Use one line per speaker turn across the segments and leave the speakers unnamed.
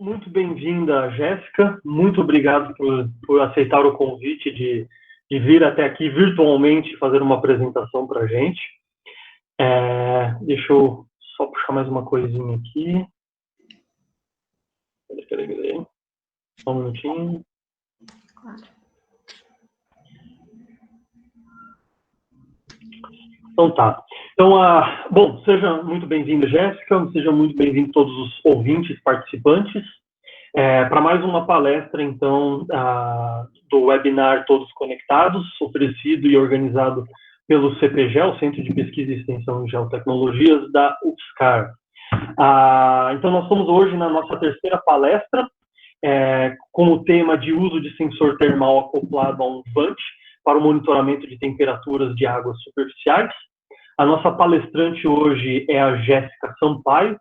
Muito bem-vinda, Jéssica. Muito obrigado por aceitar o convite de vir até aqui virtualmente fazer uma apresentação para a gente. Deixa eu só puxar mais uma coisinha aqui. Peraí. Só um minutinho.
Claro.
Então tá. Bom, seja muito bem-vinda, Jéssica. Seja muito bem-vindo todos os ouvintes, participantes. Para mais uma palestra, então, do webinar Todos Conectados, oferecido e organizado pelo CPGE, o Centro de Pesquisa e Extensão em Geotecnologias da UFSCar. Então, nós estamos hoje na nossa terceira palestra, com o tema de uso de sensor termal acoplado a um vante para o monitoramento de temperaturas de águas superficiais. A nossa palestrante hoje é a Jéssica Sampaio.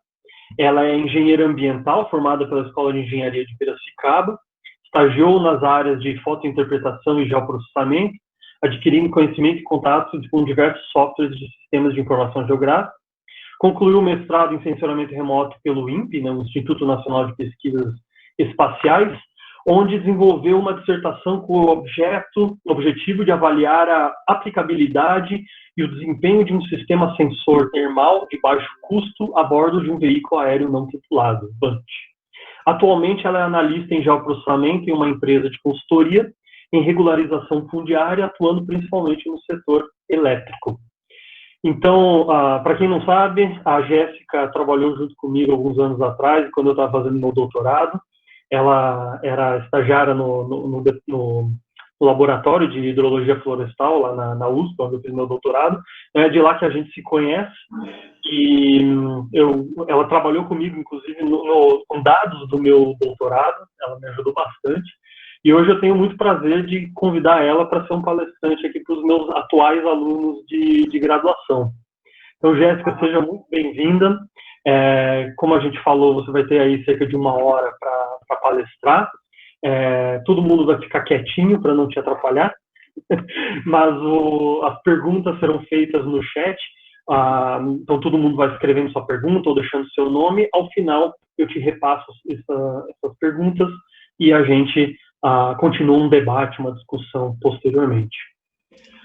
Ela é engenheira ambiental, formada pela Escola de Engenharia de Piracicaba, estagiou nas áreas de fotointerpretação e geoprocessamento, adquirindo conhecimento e contato com diversos softwares de sistemas de informação geográfica, concluiu o mestrado em sensoramento remoto pelo INPE, o Instituto Nacional de Pesquisas Espaciais, onde desenvolveu uma dissertação com o objetivo de avaliar a aplicabilidade e o desempenho de um sistema sensor termal de baixo custo a bordo de um veículo aéreo não tripulado, VANT. Atualmente, ela é analista em geoprocessamento em uma empresa de consultoria em regularização fundiária, atuando principalmente no setor elétrico. Então, para quem não sabe, a Jéssica trabalhou junto comigo alguns anos atrás, quando eu estava fazendo meu doutorado. Ela era estagiária no laboratório de hidrologia florestal, lá na USP, onde eu fiz meu doutorado. É de lá que a gente se conhece. E ela trabalhou comigo, inclusive, com dados do meu doutorado. Ela me ajudou bastante. E hoje eu tenho muito prazer de convidar ela para ser um palestrante aqui para os meus atuais alunos de graduação. Então, Jéssica, seja muito bem-vinda. Como a gente falou, você vai ter aí cerca de 1 hora para palestrar. Todo mundo vai ficar quietinho para não te atrapalhar, mas as perguntas serão feitas no chat, então todo mundo vai escrevendo sua pergunta ou deixando seu nome. Ao final, eu te repasso essas perguntas e a gente continua um debate, uma discussão posteriormente.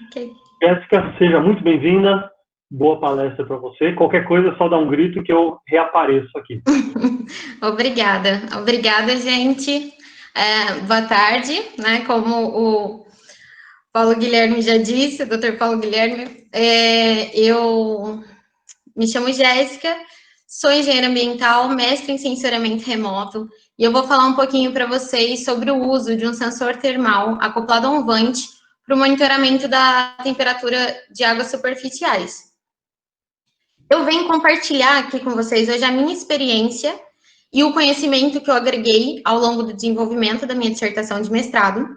Okay.
Jéssica, seja muito bem-vinda. Boa palestra para você. Qualquer coisa, é só dar um grito que eu reapareço aqui.
Obrigada, gente. Boa tarde, né? Como o Paulo Guilherme já disse, o Dr. Paulo Guilherme, eu me chamo Jéssica, sou engenheira ambiental, mestre em sensoramento remoto, e eu vou falar um pouquinho para vocês sobre o uso de um sensor termal acoplado a um vante para o monitoramento da temperatura de águas superficiais. Eu venho compartilhar aqui com vocês hoje a minha experiência e o conhecimento que eu agreguei ao longo do desenvolvimento da minha dissertação de mestrado,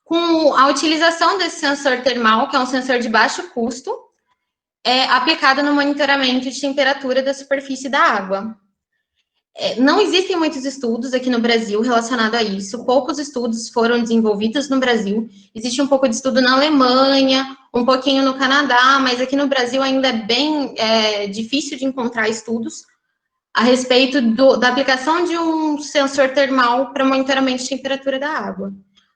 com a utilização desse sensor termal, que é um sensor de baixo custo, aplicado no monitoramento de temperatura da superfície da água. Não existem muitos estudos aqui no Brasil relacionados a isso, poucos estudos foram desenvolvidos no Brasil, existe um pouco de estudo na Alemanha, um pouquinho no Canadá, mas aqui no Brasil ainda é bem difícil de encontrar estudos a respeito da aplicação de um sensor termal para monitoramento de temperatura da água.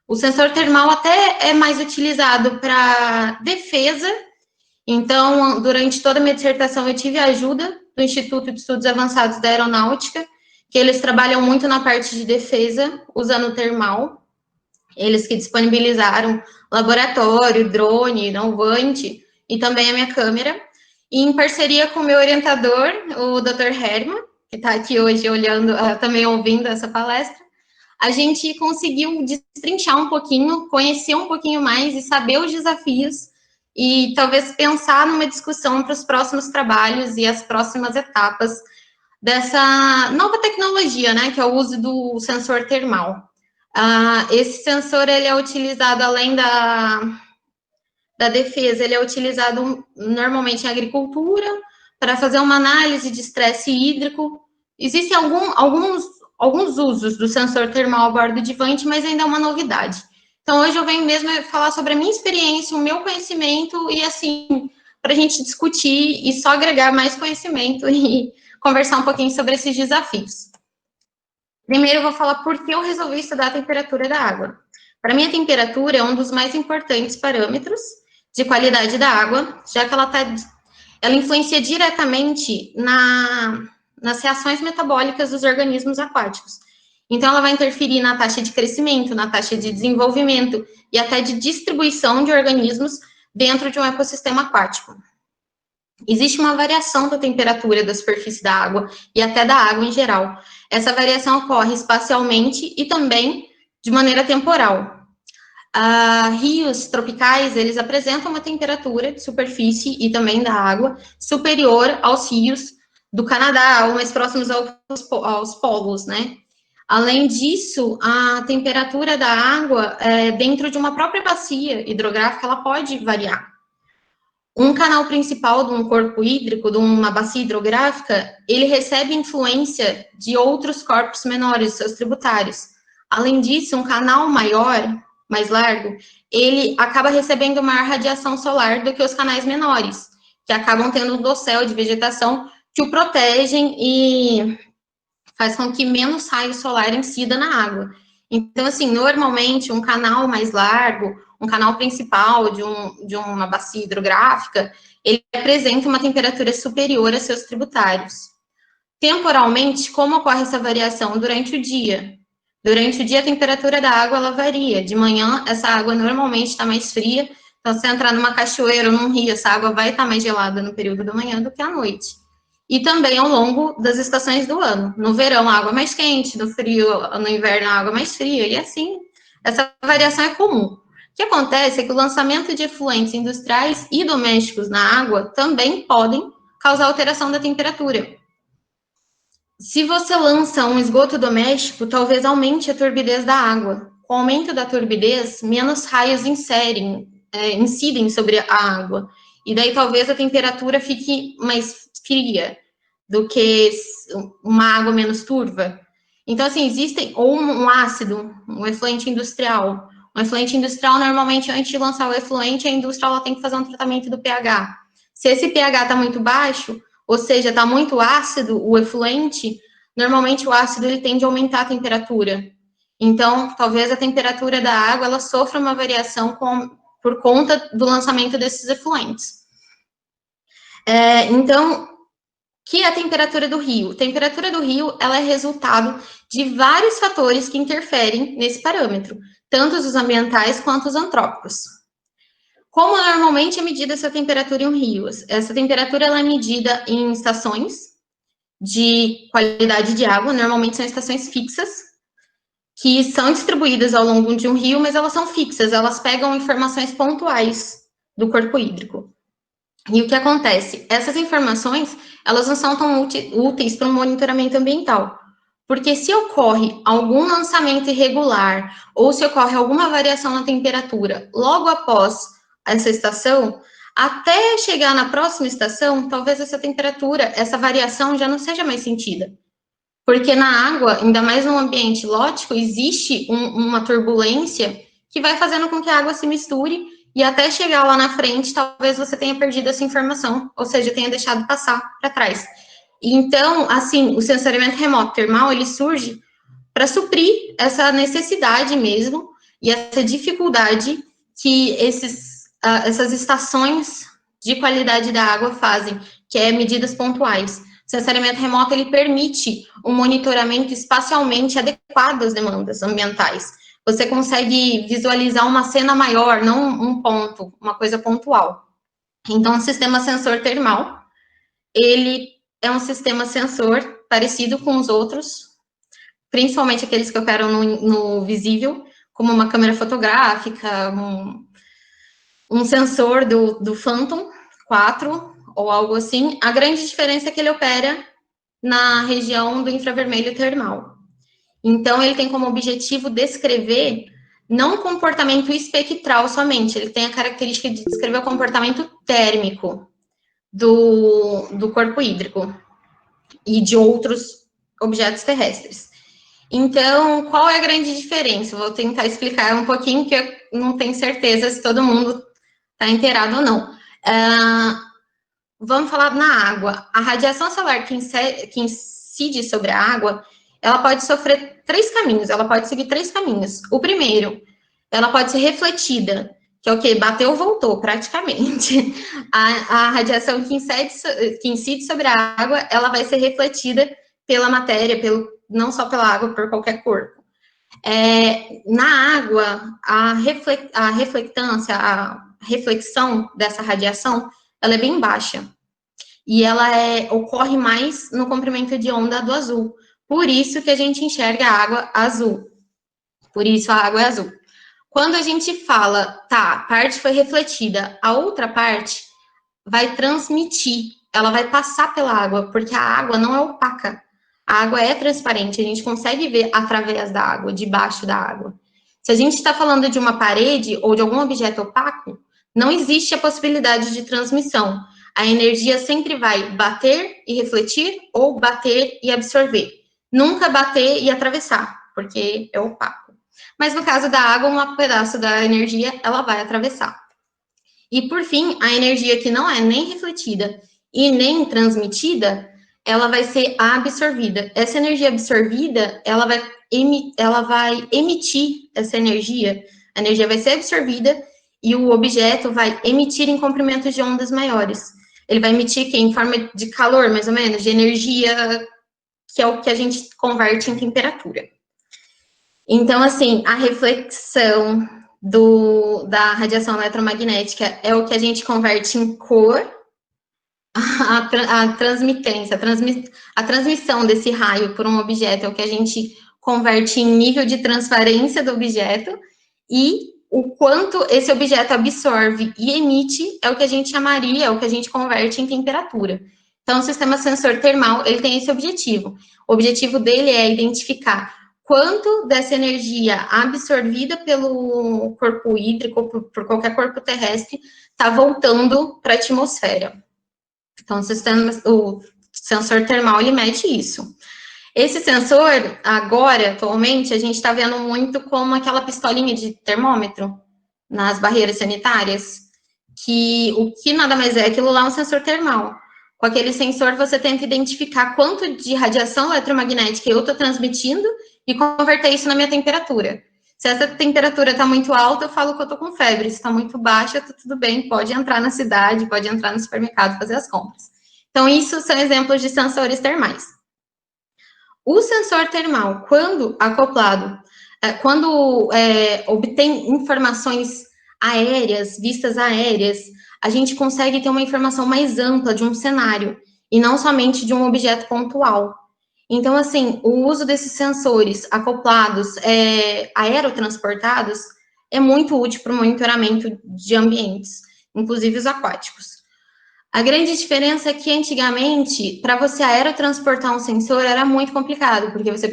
O sensor termal até é mais utilizado para defesa, então, durante toda a minha dissertação, eu tive a ajuda do Instituto de Estudos Avançados da Aeronáutica, que eles trabalham muito na parte de defesa, usando o termal. Eles que disponibilizaram laboratório, drone, vante, e também a minha câmera. E em parceria com o meu orientador, o Dr. Herman, que está aqui hoje olhando, também ouvindo essa palestra, a gente conseguiu destrinchar um pouquinho, conhecer um pouquinho mais e saber os desafios e talvez pensar numa discussão para os próximos trabalhos e as próximas etapas dessa nova tecnologia, né, que é o uso do sensor termal. Esse sensor, ele é utilizado, além da defesa, ele é utilizado normalmente em agricultura, para fazer uma análise de estresse hídrico. Existem alguns usos do sensor termal a bordo de vante, mas ainda é uma novidade. Então, hoje eu venho mesmo falar sobre a minha experiência, o meu conhecimento, e assim, para a gente discutir e só agregar mais conhecimento e conversar um pouquinho sobre esses desafios. Primeiro eu vou falar por que eu resolvi estudar a temperatura da água. Para mim, a temperatura é um dos mais importantes parâmetros de qualidade da água, já que ela influencia diretamente nas reações metabólicas dos organismos aquáticos. Então, ela vai interferir na taxa de crescimento, na taxa de desenvolvimento e até de distribuição de organismos dentro de um ecossistema aquático. Existe uma variação da temperatura da superfície da água e até da água em geral. Essa variação ocorre espacialmente e também de maneira temporal. Rios tropicais, eles apresentam uma temperatura de superfície e também da água superior aos rios do Canadá, ou mais próximos aos polos, né? Além disso, a temperatura da água dentro de uma própria bacia hidrográfica, ela pode variar. Um canal principal de um corpo hídrico, de uma bacia hidrográfica, ele recebe influência de outros corpos menores, seus tributários. Além disso, um canal maior, mais largo, ele acaba recebendo maior radiação solar do que os canais menores, que acabam tendo um dossel de vegetação que o protegem e faz com que menos raio solar incida na água. Então, assim, normalmente, um canal mais largo, um canal principal de uma bacia hidrográfica, ele apresenta uma temperatura superior a seus tributários. Temporalmente, como ocorre essa variação? Durante o dia. Durante o dia, a temperatura da água, ela varia. De manhã, essa água normalmente está mais fria. Então, se você entrar numa cachoeira ou num rio, essa água vai estar mais gelada no período da manhã do que à noite. E também ao longo das estações do ano. No verão, a água mais quente, no frio, no inverno, a água mais fria. E assim, essa variação é comum. O que acontece é que o lançamento de efluentes industriais e domésticos na água também podem causar alteração da temperatura. Se você lança um esgoto doméstico, talvez aumente a turbidez da água. Com o aumento da turbidez, menos raios incidem sobre a água. E daí talvez a temperatura fique mais fria do que uma água menos turva. Então, assim, existem, ou um ácido, um efluente industrial. Um efluente industrial, normalmente, antes de lançar o efluente, a indústria ela tem que fazer um tratamento do pH. Se esse pH está muito baixo, ou seja, está muito ácido o efluente, normalmente o ácido ele tende a aumentar a temperatura. Então, talvez a temperatura da água ela sofra uma variação por conta do lançamento desses efluentes. Então, que é a temperatura do rio? A temperatura do rio ela é resultado de vários fatores que interferem nesse parâmetro, tanto os ambientais quanto os antrópicos. Como normalmente é medida essa temperatura em um rio? Essa temperatura ela é medida em estações de qualidade de água, normalmente são estações fixas, que são distribuídas ao longo de um rio, mas elas são fixas, elas pegam informações pontuais do corpo hídrico. E o que acontece? Essas informações, elas não são tão úteis para um monitoramento ambiental, porque se ocorre algum lançamento irregular, ou se ocorre alguma variação na temperatura logo após essa estação, até chegar na próxima estação, talvez essa temperatura, essa variação já não seja mais sentida. Porque na água, ainda mais no ambiente lótico, existe uma turbulência que vai fazendo com que a água se misture e até chegar lá na frente, talvez você tenha perdido essa informação, ou seja, tenha deixado passar para trás. Então, assim, o sensoriamento remoto termal, ele surge para suprir essa necessidade mesmo e essa dificuldade que essas estações de qualidade da água fazem, que é medidas pontuais. O sensoriamento remoto, ele permite um monitoramento espacialmente adequado às demandas ambientais. Você consegue visualizar uma cena maior, não um ponto, uma coisa pontual. Então, o sistema sensor termal, ele é um sistema sensor parecido com os outros, principalmente aqueles que operam no visível, como uma câmera fotográfica, um sensor do Phantom 4 ou algo assim. A grande diferença é que ele opera na região do infravermelho termal. Então, ele tem como objetivo descrever não o comportamento espectral somente, ele tem a característica de descrever o comportamento térmico do corpo hídrico e de outros objetos terrestres. Então, qual é a grande diferença? Vou tentar explicar um pouquinho, que eu não tenho certeza se todo mundo está inteirado ou não. Vamos falar na água. A radiação solar que incide sobre a água, ela pode sofrer 3 caminhos, ela pode seguir 3 caminhos. O primeiro, ela pode ser refletida, que é o quê? Bateu, voltou, praticamente. A radiação que incide sobre a água, ela vai ser refletida pela matéria, não só pela água, por qualquer corpo. Na água, a reflectância, a reflexão dessa radiação, ela é bem baixa. E ela ocorre mais no comprimento de onda do azul. Por isso que a gente enxerga a água azul. Por isso a água é azul. Quando a gente fala, tá, a parte foi refletida, a outra parte vai transmitir, ela vai passar pela água, porque a água não é opaca. A água é transparente, a gente consegue ver através da água, debaixo da água. Se a gente está falando de uma parede ou de algum objeto opaco, não existe a possibilidade de transmissão. A energia sempre vai bater e refletir ou bater e absorver. Nunca bater e atravessar, porque é opaco. Mas no caso da água, um pedaço da energia, ela vai atravessar. E, por fim, a energia que não é nem refletida e nem transmitida, ela vai ser absorvida. Essa energia absorvida, ela vai emitir essa energia, a energia vai ser absorvida e o objeto vai emitir em comprimentos de ondas maiores. Ele vai emitir em forma de calor, mais ou menos, de energia, que é o que a gente converte em temperatura. Então, assim, a reflexão da radiação eletromagnética é o que a gente converte em cor, a transmissão desse raio por um objeto é o que a gente converte em nível de transparência do objeto, e o quanto esse objeto absorve e emite é o que a gente chamaria, é o que a gente converte em temperatura. Então, o sistema sensor termal, ele tem esse objetivo. O objetivo dele é identificar quanto dessa energia absorvida pelo corpo hídrico, por qualquer corpo terrestre, está voltando para a atmosfera. Então, o sensor termal, ele mede isso. Esse sensor, agora, atualmente, a gente está vendo muito como aquela pistolinha de termômetro nas barreiras sanitárias, que o que nada mais é, aquilo lá é um sensor termal. Com aquele sensor, você tenta identificar quanto de radiação eletromagnética eu estou transmitindo e converter isso na minha temperatura. Se essa temperatura está muito alta, eu falo que eu estou com febre. Se está muito baixa, está tudo bem, pode entrar na cidade, pode entrar no supermercado fazer as compras. Então, isso são exemplos de sensores termais. O sensor termal, quando acoplado, quando obtém informações aéreas, vistas aéreas, a gente consegue ter uma informação mais ampla de um cenário, e não somente de um objeto pontual. Então, assim, o uso desses sensores acoplados, aerotransportados, é muito útil para o monitoramento de ambientes, inclusive os aquáticos. A grande diferença é que, antigamente, para você aerotransportar um sensor era muito complicado, porque você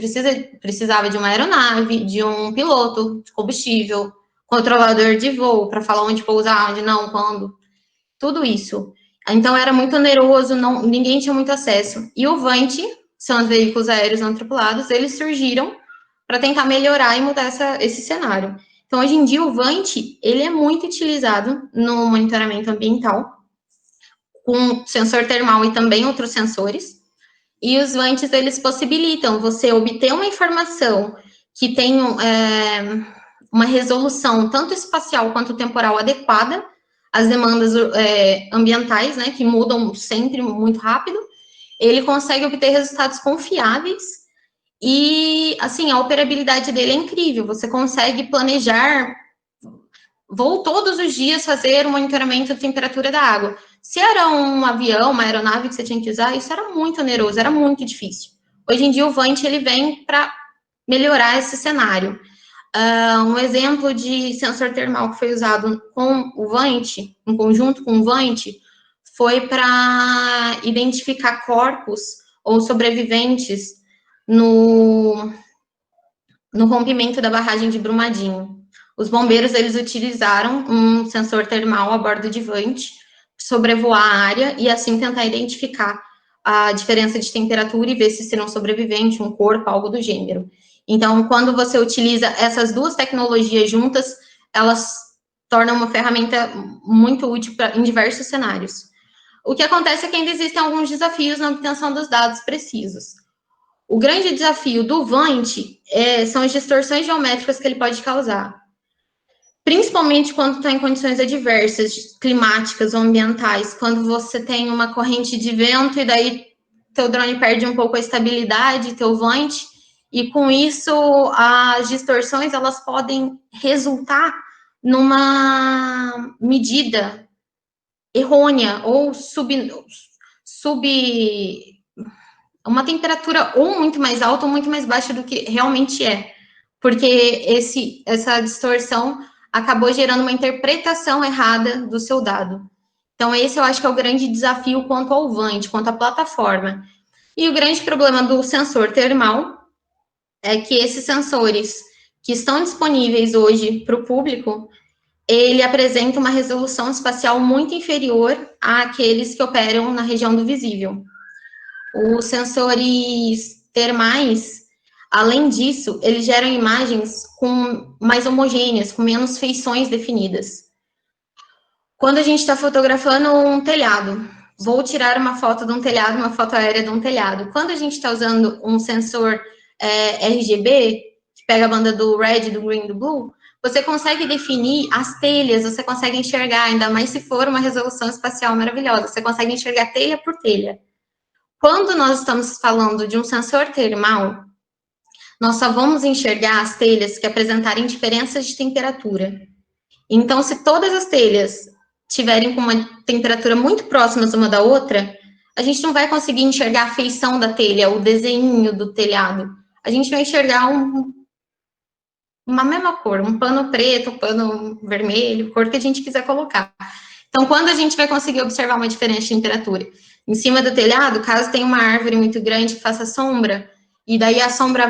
precisava de uma aeronave, de um piloto de combustível, controlador de voo, para falar onde pousar, onde não, quando, tudo isso. Então, era muito oneroso, ninguém tinha muito acesso. E o VANT, são os veículos aéreos não tripulados, eles surgiram para tentar melhorar e mudar esse cenário. Então, hoje em dia, o VANT, ele é muito utilizado no monitoramento ambiental, com sensor termal e também outros sensores. E os VANTs, eles possibilitam você obter uma informação que tem uma resolução tanto espacial quanto temporal adequada às demandas ambientais, né, que mudam sempre muito rápido. Ele consegue obter resultados confiáveis e, assim, a operabilidade dele é incrível. Você consegue planejar vou todos os dias fazer o monitoramento da temperatura da água. Se era um avião, uma aeronave que você tinha que usar, isso era muito oneroso, era muito difícil. Hoje em dia, o VANT, ele vem para melhorar esse cenário. Um exemplo de sensor termal que foi usado com o VANT, em conjunto com o VANT, foi para identificar corpos ou sobreviventes no rompimento da barragem de Brumadinho. Os bombeiros, eles utilizaram um sensor termal a bordo de VANT, sobrevoar a área e assim tentar identificar a diferença de temperatura e ver se será um sobrevivente, um corpo, algo do gênero. Então, quando você utiliza essas duas tecnologias juntas, elas tornam uma ferramenta muito útil em diversos cenários. O que acontece é que ainda existem alguns desafios na obtenção dos dados precisos. O grande desafio do Vant são as distorções geométricas que ele pode causar. Principalmente quando está em condições adversas, climáticas ou ambientais, quando você tem uma corrente de vento e daí teu drone perde um pouco a estabilidade, teu Vant, e com isso as distorções elas podem resultar numa medida errônea ou uma temperatura ou muito mais alta ou muito mais baixa do que realmente é, porque essa distorção acabou gerando uma interpretação errada do seu dado. Então, esse eu acho que é o grande desafio quanto ao Vant, quanto à plataforma. E o grande problema do sensor termal é que esses sensores que estão disponíveis hoje para o público, ele apresenta uma resolução espacial muito inferior àqueles que operam na região do visível. Os sensores termais, além disso, eles geram imagens mais homogêneas, com menos feições definidas. Quando a gente está fotografando um telhado, vou tirar uma foto de um telhado, uma foto aérea de um telhado. Quando a gente está usando um sensor RGB, que pega a banda do red, do green, do blue, você consegue definir as telhas, você consegue enxergar, ainda mais se for uma resolução espacial maravilhosa, você consegue enxergar telha por telha. Quando nós estamos falando de um sensor termal, nós só vamos enxergar as telhas que apresentarem diferenças de temperatura. Então, se todas as telhas tiverem com uma temperatura muito próxima uma da outra, a gente não vai conseguir enxergar a feição da telha, o desenho do telhado. A gente vai enxergar uma mesma cor, um pano preto, um pano vermelho, cor que a gente quiser colocar. Então, quando a gente vai conseguir observar uma diferença de temperatura? Em cima do telhado, caso tenha uma árvore muito grande que faça sombra, e daí a sombra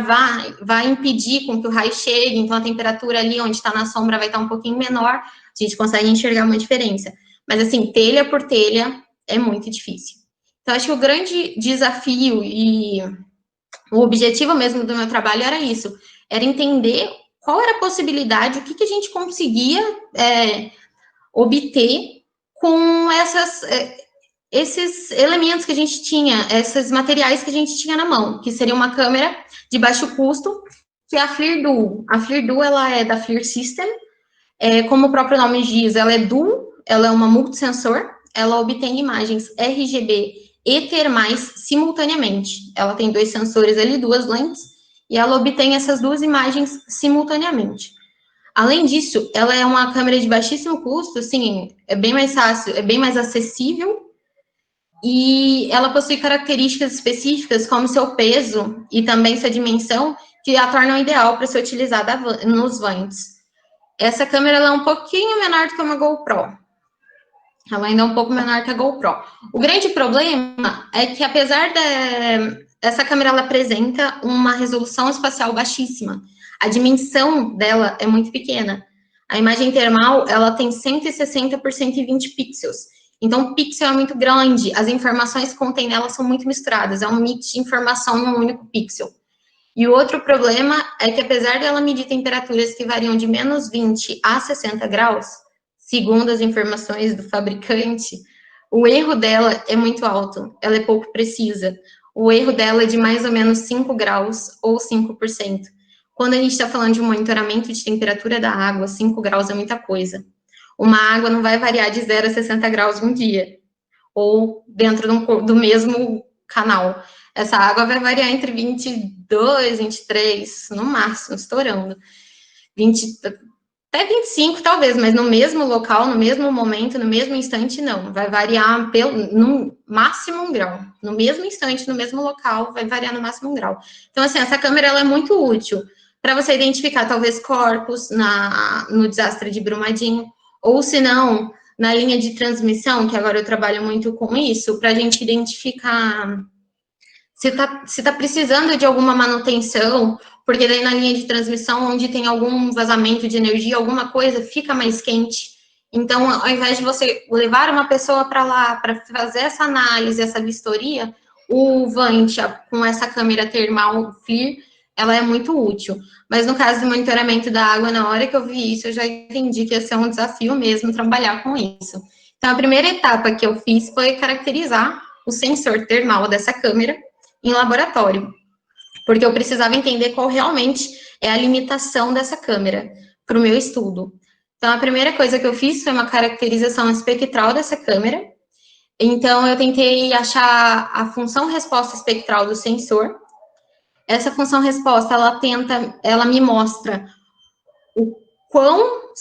vai impedir com que o raio chegue, então a temperatura ali onde está na sombra vai estar um pouquinho menor, a gente consegue enxergar uma diferença. Mas assim, telha por telha é muito difícil. Então, acho que o grande desafio e o objetivo mesmo do meu trabalho era isso, era entender qual era a possibilidade, o que a gente conseguia obter com esses elementos que a gente tinha, esses materiais que a gente tinha na mão, que seria uma câmera de baixo custo, que é a FLIR Duo. A FLIR Duo, ela é da FLIR System, como o próprio nome diz, ela é dual, ela é uma multisensor, ela obtém imagens RGB e termais simultaneamente. Ela tem 2 sensores ali, 2 lentes, e ela obtém essas 2 imagens simultaneamente. Além disso, ela é uma câmera de baixíssimo custo, assim, é bem mais fácil, é bem mais acessível, e ela possui características específicas, como seu peso e também sua dimensão, que a tornam ideal para ser utilizada nos Vants. Essa câmera ela é um pouquinho menor do que uma GoPro. Ela ainda é um pouco menor que a GoPro. O grande problema é que, apesar dessa câmera, ela apresenta uma resolução espacial baixíssima. A dimensão dela é muito pequena. A imagem termal, ela tem 160 por 120 pixels. Então, o pixel é muito grande, as informações que contém nela são muito misturadas, é um mix de informação num único pixel. E o outro problema é que, apesar dela medir temperaturas que variam de menos 20 a 60 graus, segundo as informações do fabricante, o erro dela é muito alto, ela é pouco precisa. O erro dela é de mais ou menos 5 graus ou 5%. Quando a gente está falando de um monitoramento de temperatura da água, 5 graus é muita coisa. Uma água não vai variar de 0 a 60 graus um dia, ou dentro do mesmo canal. Essa água vai variar entre 22, 23, no máximo, estourando. 20, até 25, talvez, mas no mesmo local, no mesmo momento, no mesmo instante, não. Vai variar no máximo 1 grau. No mesmo instante, no mesmo local, vai variar no máximo 1 grau. Então, assim, essa câmera ela é muito útil para você identificar, talvez, corpos no desastre de Brumadinho, ou se não, na linha de transmissão, que agora eu trabalho muito com isso, para a gente identificar se tá precisando de alguma manutenção, porque daí na linha de transmissão, onde tem algum vazamento de energia, alguma coisa, fica mais quente. Então, ao invés de você levar uma pessoa para lá para fazer essa análise, essa vistoria, o Vant, com essa câmera termal FLIR, ela é muito útil. Mas no caso do monitoramento da água, na hora que eu vi isso, eu já entendi que ia ser um desafio mesmo trabalhar com isso. Então, a primeira etapa que eu fiz foi caracterizar o sensor termal dessa câmera em laboratório. porque eu precisava entender qual realmente é a limitação dessa câmera para o meu estudo. Então, a primeira coisa que eu fiz foi uma caracterização espectral dessa câmera. Então, eu tentei achar a função resposta espectral do sensor. Essa função resposta, ela me mostra o quanto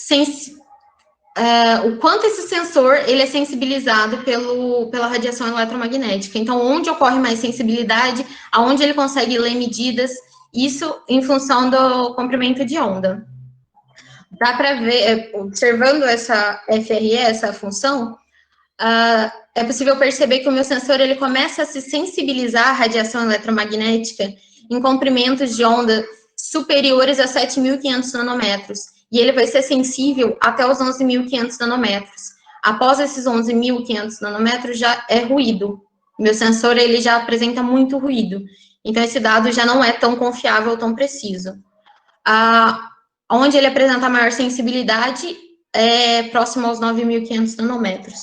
esse sensor ele é sensibilizado pela radiação eletromagnética. Então, onde ocorre mais sensibilidade, aonde ele consegue ler medidas, isso em função do comprimento de onda. Dá para ver, observando essa FRE, essa função, é possível perceber que o meu sensor ele começa a se sensibilizar à radiação eletromagnética em comprimentos de onda superiores a 7.500 nanômetros, e ele vai ser sensível até os 11.500 nanômetros. Após esses 11.500 nanômetros, já é ruído. Meu sensor ele já apresenta muito ruído, então esse dado já não é tão confiável, tão preciso. Onde ele apresenta maior sensibilidade é próximo aos 9.500 nanômetros.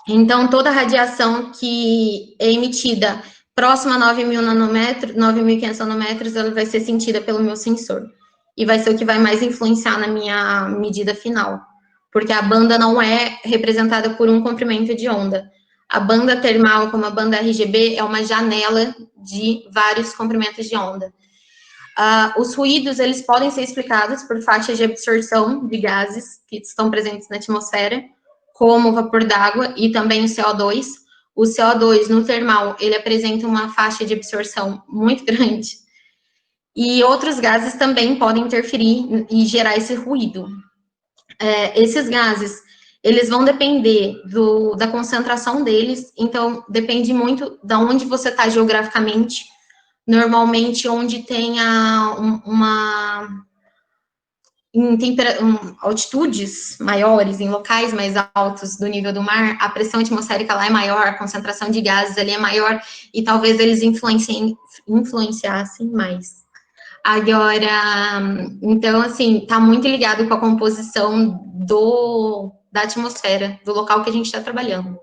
Então, toda radiação que é emitida próxima a 9.000 nanômetros, 9.500 nanômetros, ela vai ser sentida pelo meu sensor. E vai ser o que vai mais influenciar na minha medida final. Porque a banda não é representada por um comprimento de onda. A banda termal, como a banda RGB, é uma janela de vários comprimentos de onda. Os ruídos, eles podem ser explicados por faixas de absorção de gases que estão presentes na atmosfera, como o vapor d'água e também o CO2. O CO2, no termal, ele apresenta uma faixa de absorção muito grande. E outros gases também podem interferir e gerar esse ruído. Esses gases, eles vão depender da concentração deles, então depende muito de onde você está geograficamente. Normalmente, onde tenha altitudes maiores, em locais mais altos do nível do mar, a pressão atmosférica lá é maior, a concentração de gases ali é maior, e talvez eles influenciassem mais. Agora, então, assim, está muito ligado com a composição da atmosfera, do local que a gente está trabalhando. O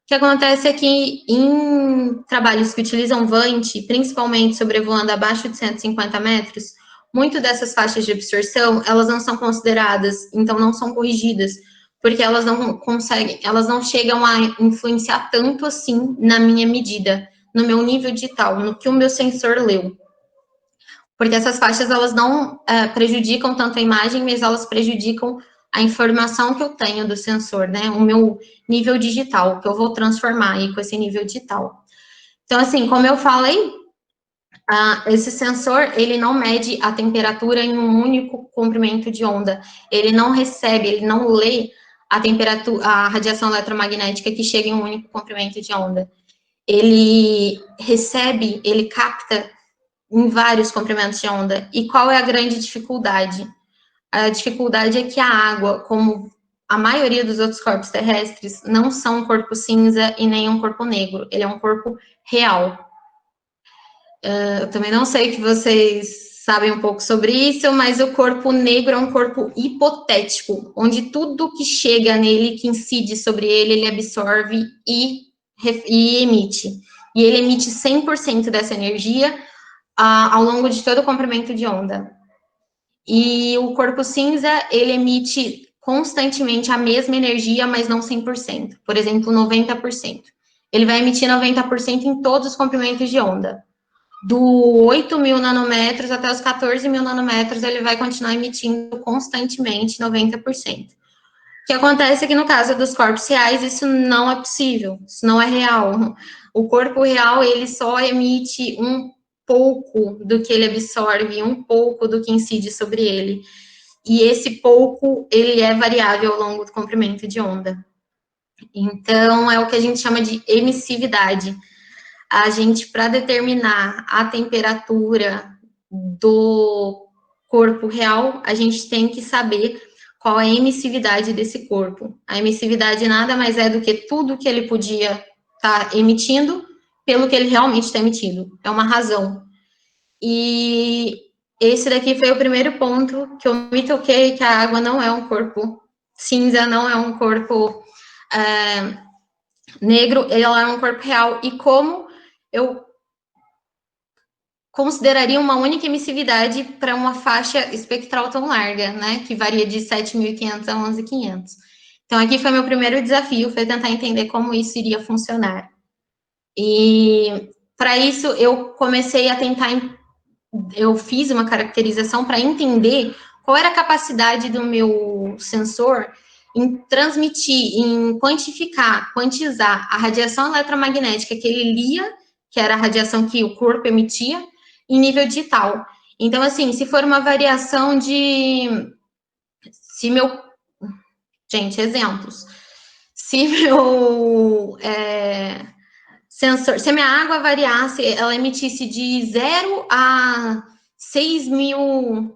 que acontece é que em trabalhos que utilizam VANT, principalmente sobrevoando abaixo de 150 metros, muito dessas faixas de absorção, elas não são consideradas, então não são corrigidas, porque elas não chegam a influenciar tanto assim na minha medida, no meu nível digital, no que o meu sensor leu. Porque essas faixas, elas não prejudicam tanto a imagem, mas elas prejudicam a informação que eu tenho do sensor, né? O meu nível digital, que eu vou transformar aí com esse nível digital. Então, assim, como eu falei, esse sensor, ele não mede a temperatura em um único comprimento de onda. Ele não recebe, ele não lê a temperatura, a radiação eletromagnética que chega em um único comprimento de onda. Ele recebe, ele capta em vários comprimentos de onda. E qual é a grande dificuldade? A dificuldade é que a água, como a maioria dos outros corpos terrestres, não são um corpo cinza e nem um corpo negro. Ele é um corpo real. Eu também não sei que vocês sabem um pouco sobre isso, mas o corpo negro é um corpo hipotético, onde tudo que chega nele, que incide sobre ele, ele absorve e emite. E ele emite 100% dessa energia ao longo de todo o comprimento de onda. E o corpo cinza, ele emite constantemente a mesma energia, mas não 100%. Por exemplo, 90%. Ele vai emitir 90% em todos os comprimentos de onda. Do 8.000 nanômetros até os 14.000 nanômetros, ele vai continuar emitindo constantemente 90%. O que acontece é que no caso dos corpos reais, isso não é possível, isso não é real. O corpo real, ele só emite um pouco do que ele absorve, um pouco do que incide sobre ele. E esse pouco, ele é variável ao longo do comprimento de onda. Então, é o que a gente chama de emissividade. A gente, para determinar a temperatura do corpo real, a gente tem que saber qual é a emissividade desse corpo. A emissividade nada mais é do que tudo que ele podia estar emitindo pelo que ele realmente está emitindo. É uma razão. E esse daqui foi o primeiro ponto que eu me toquei, que a água não é um corpo cinza, não é um corpo negro, ela é um corpo real. E como eu consideraria uma única emissividade para uma faixa espectral tão larga, né, que varia de 7.500 a 11.500. Então, aqui foi meu primeiro desafio, foi tentar entender como isso iria funcionar. E, para isso, eu comecei a tentar, eu fiz uma caracterização para entender qual era a capacidade do meu sensor em transmitir, em quantificar, quantizar a radiação eletromagnética que ele lia, que era a radiação que o corpo emitia, em nível digital. Então, assim, se for uma variação de... Se meu... Gente, exemplos. Se meu sensor... Se a minha água variasse, ela emitisse de 0 a 6.000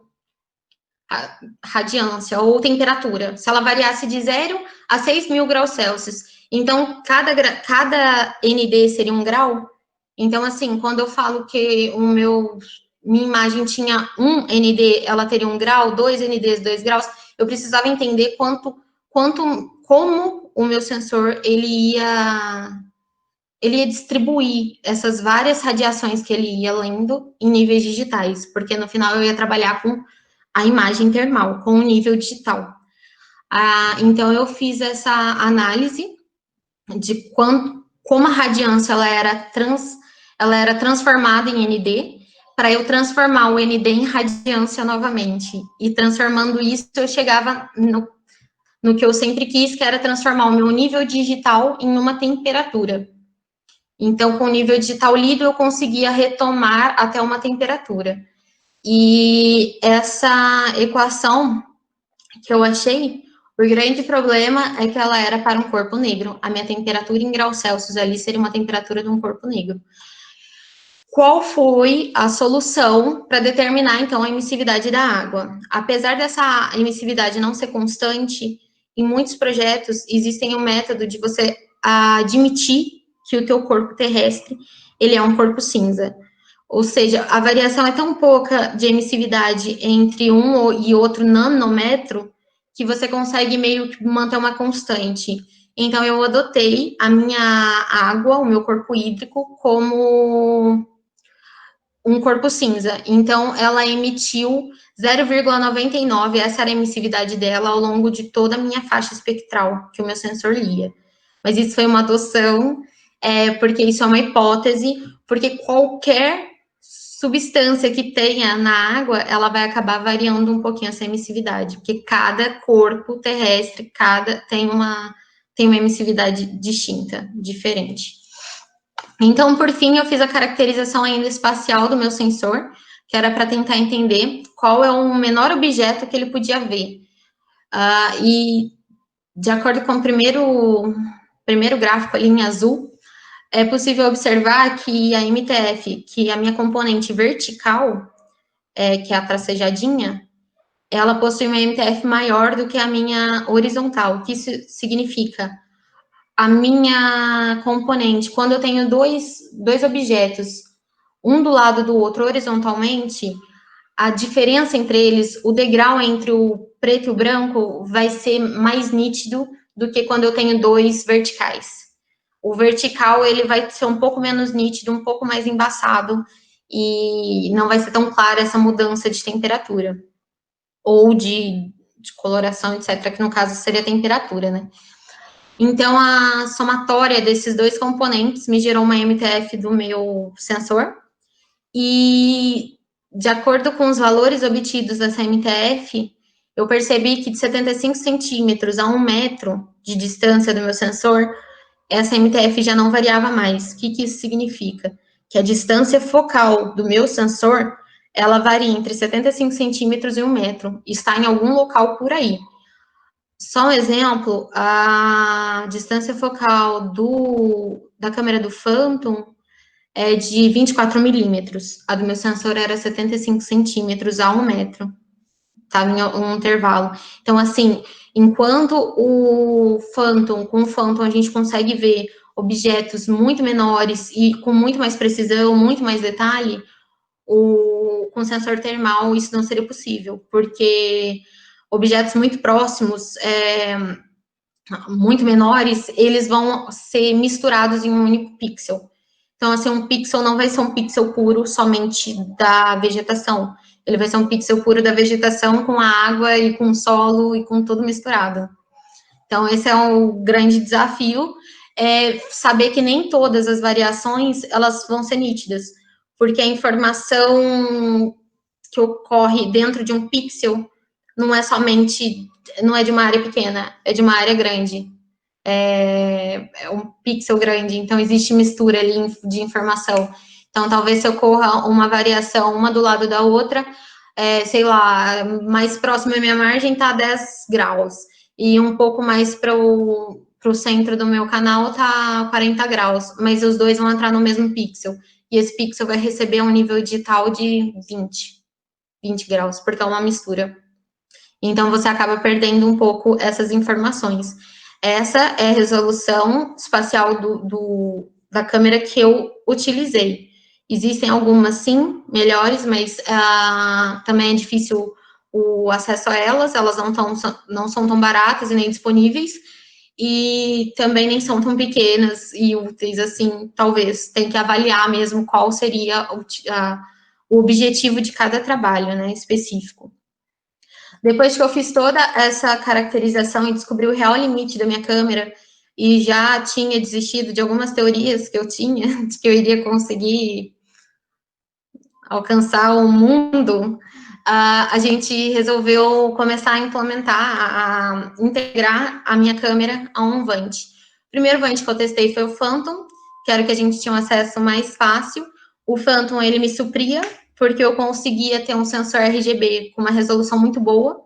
radiância ou temperatura, se ela variasse de 0 a 6.000 graus Celsius. Então, cada ND seria 1 grau. Então, assim, quando eu falo que minha imagem tinha 1 ND, ela teria 1 grau, 2 NDs, 2 graus, eu precisava entender como o meu sensor, ele ia distribuir essas várias radiações que ele ia lendo em níveis digitais, porque no final eu ia trabalhar com a imagem termal, com o nível digital. Então, eu fiz essa análise de como a radiância ela era transformada em ND, para eu transformar o ND em radiância novamente. E transformando isso, eu chegava no que eu sempre quis, que era transformar o meu nível digital em uma temperatura. Então, com o nível digital lido, eu conseguia retomar até uma temperatura. E essa equação que eu achei, o grande problema é que ela era para um corpo negro. A minha temperatura em graus Celsius ali seria uma temperatura de um corpo negro. Qual foi a solução para determinar, então, a emissividade da água? Apesar dessa emissividade não ser constante, em muitos projetos existem um método de você admitir que o teu corpo terrestre, ele é um corpo cinza. Ou seja, a variação é tão pouca de emissividade entre um e outro nanômetro que você consegue meio que manter uma constante. Então, eu adotei a minha água, o meu corpo hídrico, como um corpo cinza. Então, ela emitiu 0,99, essa era a emissividade dela ao longo de toda a minha faixa espectral que o meu sensor lia. Mas isso foi uma adoção, porque isso é uma hipótese, porque qualquer substância que tenha na água, ela vai acabar variando um pouquinho essa emissividade, porque cada corpo terrestre, tem uma emissividade distinta, diferente. Então, por fim, eu fiz a caracterização ainda espacial do meu sensor, que era para tentar entender qual é o menor objeto que ele podia ver. E, de acordo com o primeiro gráfico ali em azul, é possível observar que a MTF, que é a minha componente vertical, que é a tracejadinha, ela possui uma MTF maior do que a minha horizontal. O que isso significa? A minha componente, quando eu tenho dois objetos, um do lado do outro horizontalmente, a diferença entre eles, o degrau entre o preto e o branco, vai ser mais nítido do que quando eu tenho dois verticais. O vertical, ele vai ser um pouco menos nítido, um pouco mais embaçado, e não vai ser tão clara essa mudança de temperatura, ou de coloração, etc., que no caso seria a temperatura, né? Então, a somatória desses dois componentes me gerou uma MTF do meu sensor, e, de acordo com os valores obtidos dessa MTF, eu percebi que de 75 centímetros a 1 metro de distância do meu sensor, essa MTF já não variava mais. O que isso significa? Que a distância focal do meu sensor, ela varia entre 75 centímetros e 1 metro, está em algum local por aí. Só um exemplo, a distância focal da câmera do Phantom é de 24 milímetros. A do meu sensor era 75 centímetros a 1 metro. Estava em um intervalo. Então, assim, enquanto com o Phantom a gente consegue ver objetos muito menores e com muito mais precisão, muito mais detalhe, com sensor termal isso não seria possível, porque objetos muito próximos, muito menores, eles vão ser misturados em um único pixel. Então, assim, um pixel não vai ser um pixel puro somente da vegetação. Ele vai ser um pixel puro da vegetação com a água e com o solo e com tudo misturado. Então, esse é um grande desafio, é saber que nem todas as variações, elas vão ser nítidas, porque a informação que ocorre dentro de um pixel não é somente, não é de uma área pequena, é de uma área grande. É um pixel grande, então existe mistura ali de informação. Então, talvez se ocorra uma variação, uma do lado da outra, sei lá, mais próximo da minha margem está 10 graus, e um pouco mais para o centro do meu canal está 40 graus, mas os dois vão entrar no mesmo pixel, e esse pixel vai receber um nível digital de 20 graus, porque é uma mistura. Então, você acaba perdendo um pouco essas informações. Essa é a resolução espacial da câmera que eu utilizei. Existem algumas, sim, melhores, mas também é difícil o acesso a elas, elas não são tão baratas e nem disponíveis, e também nem são tão pequenas e úteis, assim, talvez. Tem que avaliar mesmo qual seria o objetivo de cada trabalho, né, específico. Depois que eu fiz toda essa caracterização e descobri o real limite da minha câmera, e já tinha desistido de algumas teorias que eu tinha, de que eu iria conseguir alcançar o mundo, a gente resolveu começar a implementar, a integrar a minha câmera a um Vant. O primeiro Vant que eu testei foi o Phantom, que era o que a gente tinha um acesso mais fácil. O Phantom, ele me supria, porque eu conseguia ter um sensor RGB com uma resolução muito boa.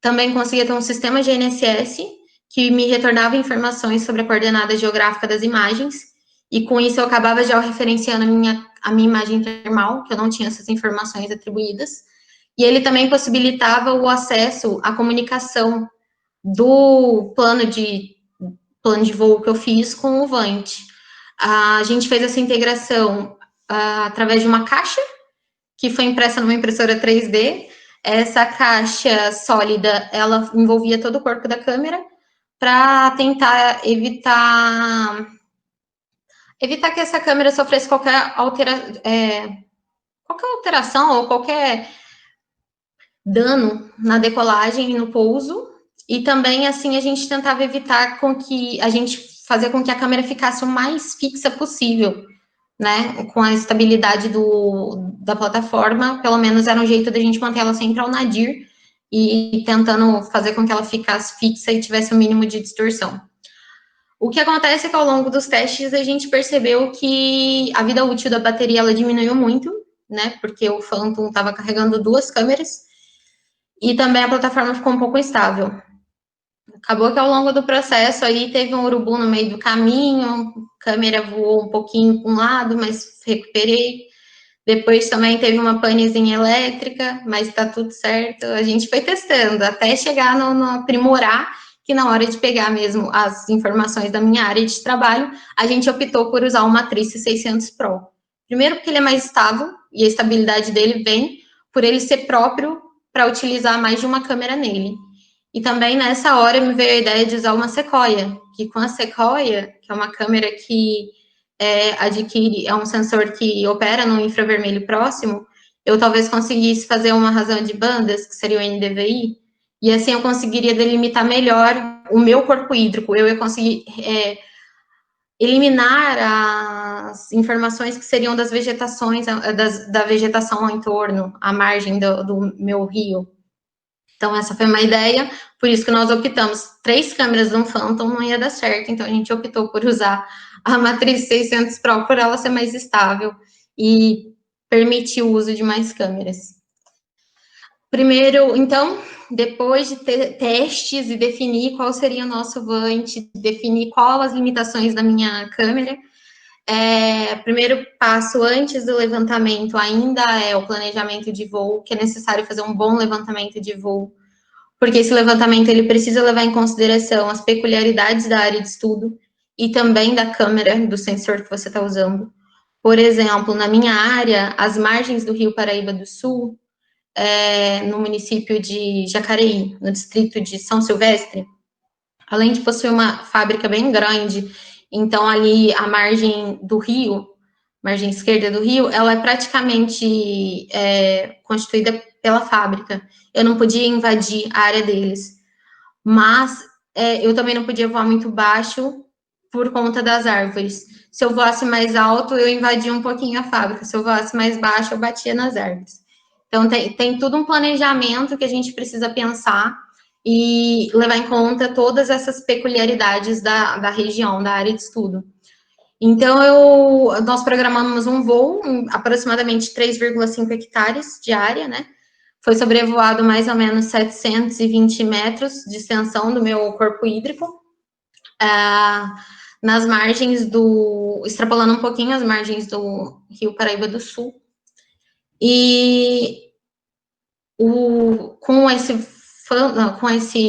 Também conseguia ter um sistema GNSS que me retornava informações sobre a coordenada geográfica das imagens, e com isso eu acabava já referenciando a minha imagem termal, que eu não tinha essas informações atribuídas, e ele também possibilitava o acesso à comunicação do plano de voo que eu fiz com o Vant. A gente fez essa integração através de uma caixa que foi impressa numa impressora 3D. Essa caixa sólida, ela envolvia todo o corpo da câmera para tentar evitar que essa câmera sofresse qualquer alteração ou qualquer dano na decolagem e no pouso. E também, assim, a gente tentava evitar fazer com que a câmera ficasse o mais fixa possível, né, com a estabilidade da plataforma. Pelo menos era um jeito da gente manter ela sempre ao nadir e tentando fazer com que ela ficasse fixa e tivesse o mínimo de distorção. O que acontece é que ao longo dos testes a gente percebeu que a vida útil da bateria ela diminuiu muito, né, porque o Phantom estava carregando 2 câmeras, e também a plataforma ficou um pouco instável. Acabou que ao longo do processo aí teve um urubu no meio do caminho, a câmera voou um pouquinho para um lado, mas recuperei. Depois também teve uma panezinha elétrica, mas está tudo certo. A gente foi testando até chegar no aprimorar, que na hora de pegar mesmo as informações da minha área de trabalho, a gente optou por usar o Matrice 600 Pro. Primeiro porque ele é mais estável, e a estabilidade dele vem por ele ser próprio para utilizar mais de uma câmera nele. E também nessa hora me veio a ideia de usar uma Sequoia, que com a Sequoia, que é uma câmera que é um sensor que opera no infravermelho próximo, eu talvez conseguisse fazer uma razão de bandas, que seria o NDVI, e assim eu conseguiria delimitar melhor o meu corpo hídrico, eu ia conseguir eliminar as informações que seriam das vegetações, da vegetação ao entorno, à margem do meu rio. Então, essa foi uma ideia, por isso que nós optamos. 3 câmeras de um Phantom não ia dar certo, então a gente optou por usar a Matriz 600 Pro, por ela ser mais estável e permitir o uso de mais câmeras. Primeiro, então, depois de ter testes e definir qual seria o nosso Vant, definir quais as limitações da minha câmera, primeiro passo antes do levantamento ainda é o planejamento de voo, que é necessário fazer um bom levantamento de voo, porque esse levantamento ele precisa levar em consideração as peculiaridades da área de estudo e também da câmera, do sensor que você está usando. Por exemplo, na minha área, as margens do Rio Paraíba do Sul, no município de Jacareí, no distrito de São Silvestre, além de possuir uma fábrica bem grande Então, ali, a margem do rio, margem esquerda do rio, ela é praticamente constituída pela fábrica. Eu não podia invadir a área deles. Mas eu também não podia voar muito baixo por conta das árvores. Se eu voasse mais alto, eu invadia um pouquinho a fábrica. Se eu voasse mais baixo, eu batia nas árvores. Então, tem tudo um planejamento que a gente precisa pensar e levar em conta todas essas peculiaridades da região, da área de estudo. Então, nós programamos um voo em aproximadamente 3,5 hectares de área, né? Foi sobrevoado mais ou menos 720 metros de extensão do meu corpo hídrico, nas margens extrapolando um pouquinho as margens do Rio Paraíba do Sul. E com esse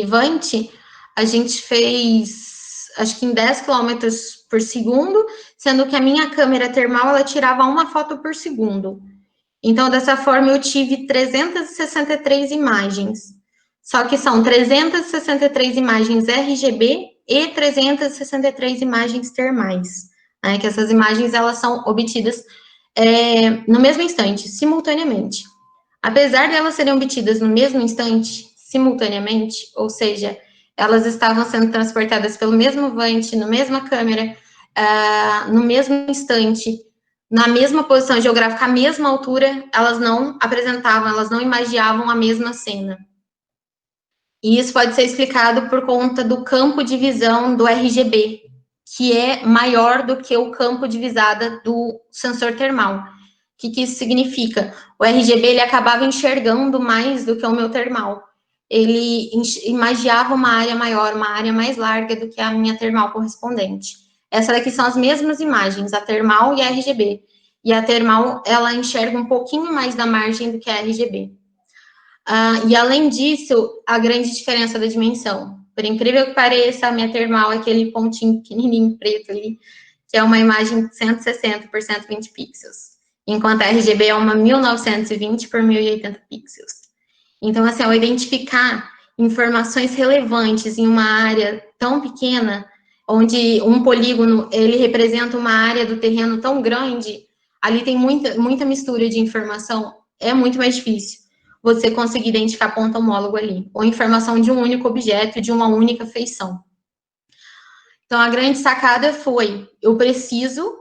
Vant, a gente fez, acho que em 10 quilômetros por segundo, sendo que a minha câmera termal, ela tirava uma foto por segundo. Então, dessa forma, eu tive 363 imagens. Só que são 363 imagens RGB e 363 imagens termais. Né? Que essas imagens, elas são obtidas no mesmo instante, simultaneamente. Apesar de elas serem obtidas no mesmo instante, simultaneamente, ou seja, elas estavam sendo transportadas pelo mesmo Vant, na mesma câmera, no mesmo instante, na mesma posição geográfica, à mesma altura, elas não apresentavam, elas não imagiavam a mesma cena. E isso pode ser explicado por conta do campo de visão do RGB, que é maior do que o campo de visada do sensor termal. O que isso significa? O RGB, ele acabava enxergando mais do que o meu termal. Ele imaginava uma área maior, uma área mais larga do que a minha termal correspondente. Essas daqui são as mesmas imagens, a termal e a RGB. E a termal, ela enxerga um pouquinho mais da margem do que a RGB. E além disso, a grande diferença da dimensão. Por incrível que pareça, a minha termal é aquele pontinho pequenininho preto ali, que é uma imagem de 160 por 120 pixels. Enquanto a RGB é uma 1920 por 1080 pixels. Então, assim, ao identificar informações relevantes em uma área tão pequena, onde um polígono, ele representa uma área do terreno tão grande, ali tem muita mistura de informação, é muito mais difícil você conseguir identificar ponto homólogo ali, ou informação de um único objeto, de uma única feição. Então, a grande sacada foi, eu preciso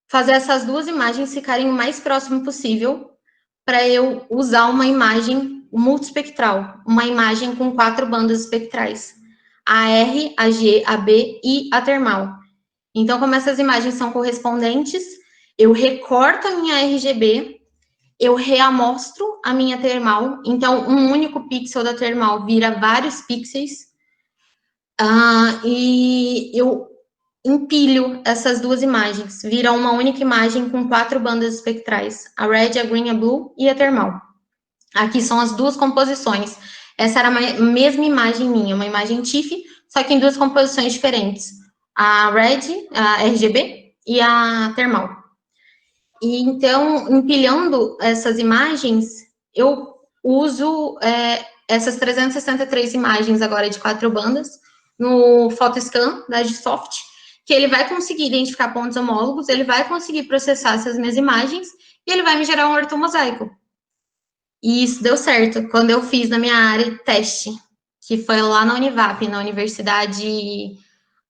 fazer essas duas imagens ficarem o mais próximo possível para eu usar uma imagem multiespectral, uma imagem com 4 bandas espectrais, a R, a G, a B e a termal. Então, como essas imagens são correspondentes, eu recorto a minha RGB, eu reamostro a minha termal, então um único pixel da termal vira vários pixels, e eu empilho essas duas imagens, vira uma única imagem com 4 bandas espectrais, a red, a green, a blue e a termal. Aqui são as duas composições. Essa era a mesma imagem minha, uma imagem TIFF, só que em duas composições diferentes, a red, a RGB e a termal. E então, empilhando essas imagens, eu uso essas 363 imagens agora de 4 bandas no PhotoScan da Agisoft, que ele vai conseguir identificar pontos homólogos, ele vai conseguir processar essas minhas imagens e ele vai me gerar um ortomosaico. E isso deu certo quando eu fiz na minha área de teste, que foi lá na Univap, na Universidade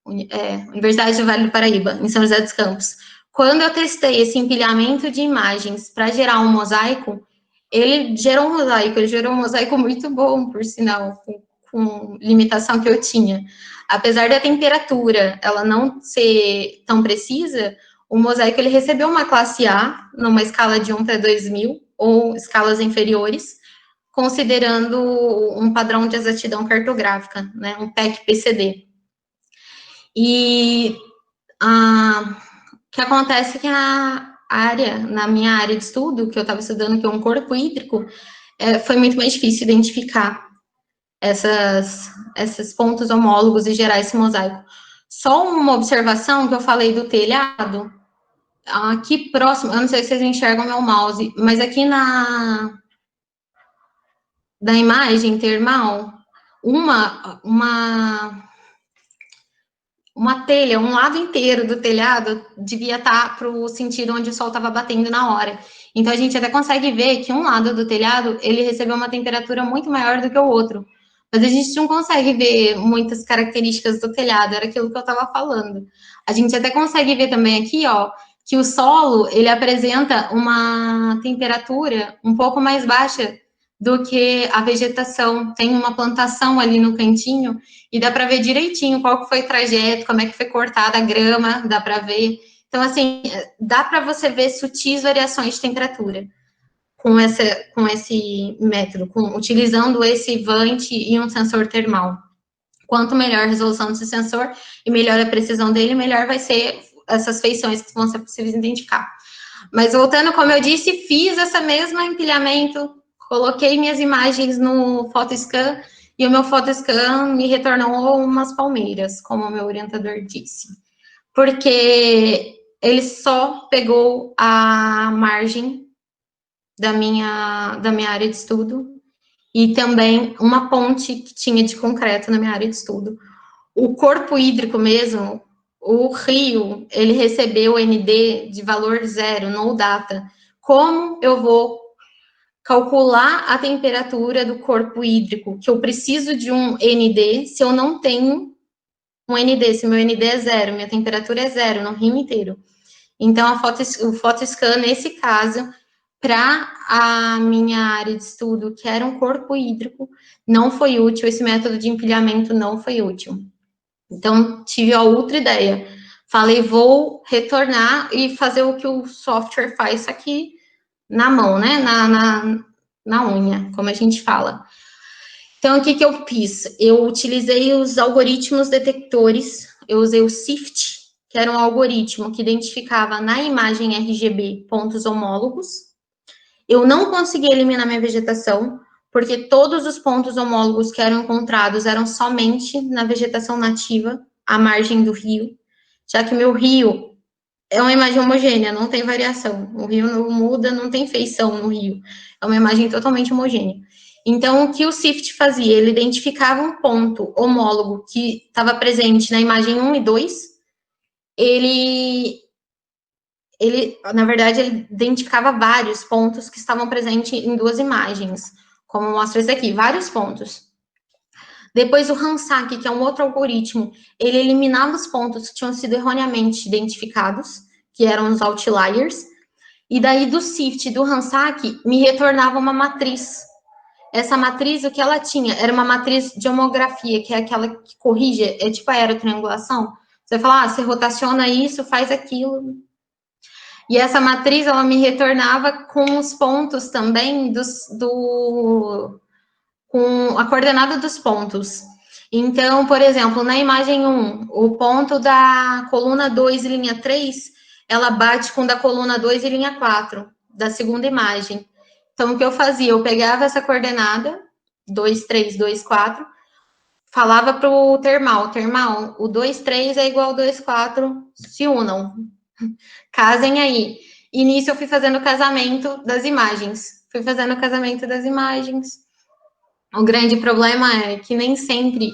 do Vale do Paraíba, em São José dos Campos. Quando eu testei esse empilhamento de imagens para gerar um mosaico, ele gerou um mosaico muito bom, por sinal, com limitação que eu tinha. Apesar da temperatura ela não ser tão precisa, o mosaico ele recebeu uma classe A, numa escala de 1 para 2000, ou escalas inferiores, considerando um padrão de exatidão cartográfica, né, um PEC-PCD. E o que acontece é que na minha área de estudo, que eu estava estudando, que é um corpo hídrico, foi muito mais difícil identificar esses pontos homólogos e gerar esse mosaico. Só uma observação que eu falei do telhado, aqui próximo, eu não sei se vocês enxergam meu mouse, mas aqui na imagem termal, uma telha, um lado inteiro do telhado devia estar para o sentido onde o sol estava batendo na hora. Então, a gente até consegue ver que um lado do telhado, ele recebeu uma temperatura muito maior do que o outro. Mas a gente não consegue ver muitas características do telhado, era aquilo que eu estava falando. A gente até consegue ver também aqui, ó, que o solo, ele apresenta uma temperatura um pouco mais baixa do que a vegetação. Tem uma plantação ali no cantinho e dá para ver direitinho qual que foi o trajeto, como é que foi cortada a grama, dá para ver. Então, assim, dá para você ver sutis variações de temperatura com esse método, utilizando esse Vant e um sensor termal. Quanto melhor a resolução desse sensor e melhor a precisão dele, melhor vai ser essas feições que vão ser possíveis de identificar. Mas voltando, como eu disse, fiz esse mesmo empilhamento, coloquei minhas imagens no PhotoScan e o meu PhotoScan me retornou umas palmeiras, como o meu orientador disse. Porque ele só pegou a margem da minha área de estudo e também uma ponte que tinha de concreto na minha área de estudo. O corpo hídrico mesmo, o rio, ele recebeu ND de valor zero, no data. Como eu vou calcular a temperatura do corpo hídrico, que eu preciso de um ND, se eu não tenho um ND, se meu ND é zero, minha temperatura é zero no rio inteiro. Então, o PhotoScan, nesse caso, para a minha área de estudo, que era um corpo hídrico, não foi útil, esse método de empilhamento não foi útil. Então, tive a outra ideia. Falei, vou retornar e fazer o que o software faz aqui na mão, né? Na unha, como a gente fala. Então, o que eu fiz? Eu utilizei os algoritmos detectores, eu usei o SIFT, que era um algoritmo que identificava na imagem RGB pontos homólogos. Eu não consegui eliminar minha vegetação, porque todos os pontos homólogos que eram encontrados eram somente na vegetação nativa, à margem do rio, já que meu rio é uma imagem homogênea, não tem variação. O rio não muda, não tem feição no rio. É uma imagem totalmente homogênea. Então, o que o SIFT fazia? Ele identificava um ponto homólogo que estava presente na imagem 1 e 2. Na verdade, ele identificava vários pontos que estavam presentes em duas imagens, como mostra esse aqui, vários pontos. Depois, o Randstad, que é um outro algoritmo, ele eliminava os pontos que tinham sido erroneamente identificados, que eram os outliers, e daí do SIFT, do Randstad, me retornava uma matriz. Essa matriz, o que ela tinha? Era uma matriz de homografia, que é aquela que corrige, é tipo a aerotriangulação. Você fala, você rotaciona isso, faz aquilo. E essa matriz, ela me retornava com os pontos também com a coordenada dos pontos. Então, por exemplo, na imagem 1, o ponto da coluna 2 e linha 3, ela bate com o da coluna 2 e linha 4, da segunda imagem. Então, o que eu fazia? Eu pegava essa coordenada, 2, 3, 2, 4, falava para o termal, o 2, 3 é igual ao 2, 4, se unam, casem aí. E nisso eu fui fazendo o casamento das imagens. O grande problema é que nem sempre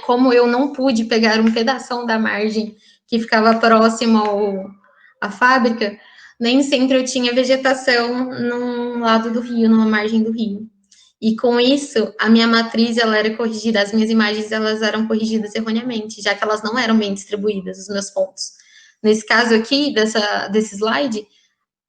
como eu não pude pegar um pedação da margem que ficava próximo à fábrica, nem sempre eu tinha vegetação num lado do rio, numa margem do rio. E com isso, a minha matriz ela era corrigida, as minhas imagens elas eram corrigidas erroneamente, já que elas não eram bem distribuídas, os meus pontos. Nesse caso aqui, desse slide,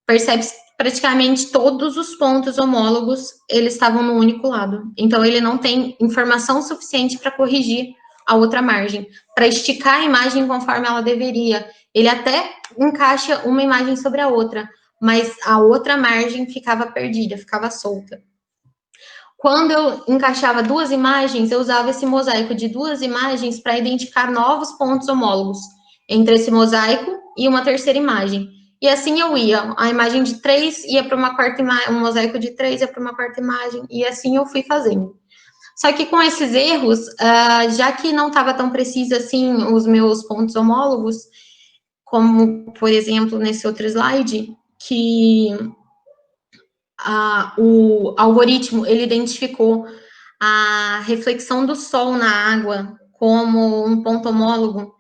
percebe-se praticamente todos os pontos homólogos, eles estavam no único lado. Então, ele não tem informação suficiente para corrigir a outra margem, para esticar a imagem conforme ela deveria. Ele até encaixa uma imagem sobre a outra, mas a outra margem ficava perdida, ficava solta. Quando eu encaixava duas imagens, eu usava esse mosaico de duas imagens para identificar novos pontos homólogos entre esse mosaico e uma terceira imagem. E assim eu ia. A imagem de 3 ia para uma quarta imagem, um mosaico de 3 ia para uma quarta imagem, e assim eu fui fazendo. Só que com esses erros, já que não estava tão preciso assim os meus pontos homólogos, como, por exemplo, nesse outro slide, que o algoritmo, ele identificou a reflexão do sol na água como um ponto homólogo,